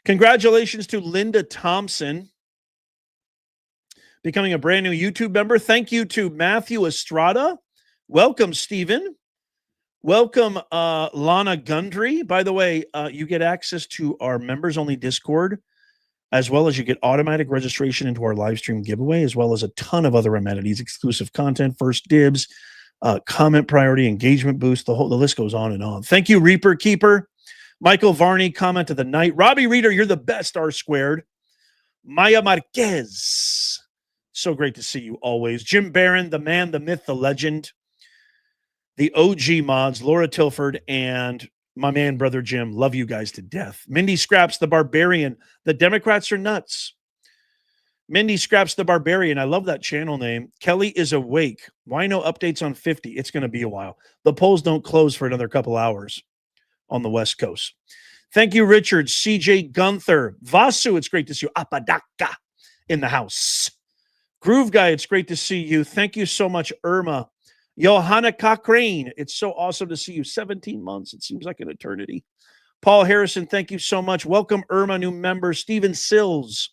Congratulations to Linda Thompson becoming a brand new YouTube member. Thank you to Matthew Estrada. Welcome, Stephen. Welcome, Lana Gundry. By the way, you get access to our members-only Discord, as well as you get automatic registration into our live stream giveaway, as well as a ton of other amenities, exclusive content, first dibs, comment priority, engagement boost. The list goes on and on. Thank you, Reaper Keeper. Michael Varney, comment of the night. Robbie Reader, you're the best, R squared. Maya Marquez. So great to see you always. Jim Barron, the man, the myth, the legend. The OG mods, Laura Tilford, and my man, Brother Jim. Love you guys to death. Mindy Scraps, the Barbarian. The Democrats are nuts. Mindy Scraps, the Barbarian. I love that channel name. Kelly is awake. Why no updates on 50? It's going to be a while. The polls don't close for another couple hours on the West Coast. Thank you, Richard. CJ Gunther. Vasu, it's great to see you. Apadaka in the house. Groove Guy, it's great to see you. Thank you so much, Irma. Johanna Cochrane, it's so awesome to see you. 17 months. It seems like an eternity. Paul Harrison, thank you so much. Welcome, Irma, new member. Steven Sills,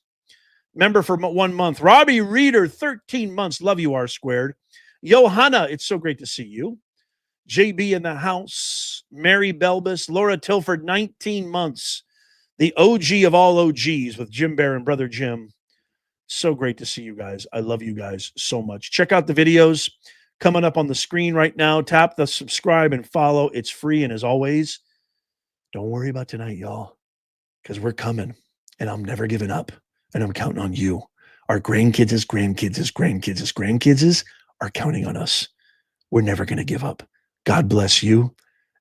member for 1 month. Robbie Reader, 13 months. Love you, R squared. Johanna, it's so great to see you. JB in the house. Mary Belbus. Laura Tilford, 19 months. The OG of all OGs with Jim Barron, Brother Jim. So great to see you guys. I love you guys so much. Check out the videos coming up on the screen right now. Tap the subscribe and follow. It's free. And as always, don't worry about tonight, y'all, because we're coming and I'm never giving up. And I'm counting on you. Our grandkids' grandkids are counting on us. We're never going to give up. God bless you,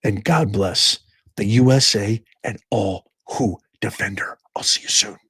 and God bless the USA and all who defend her. I'll see you soon.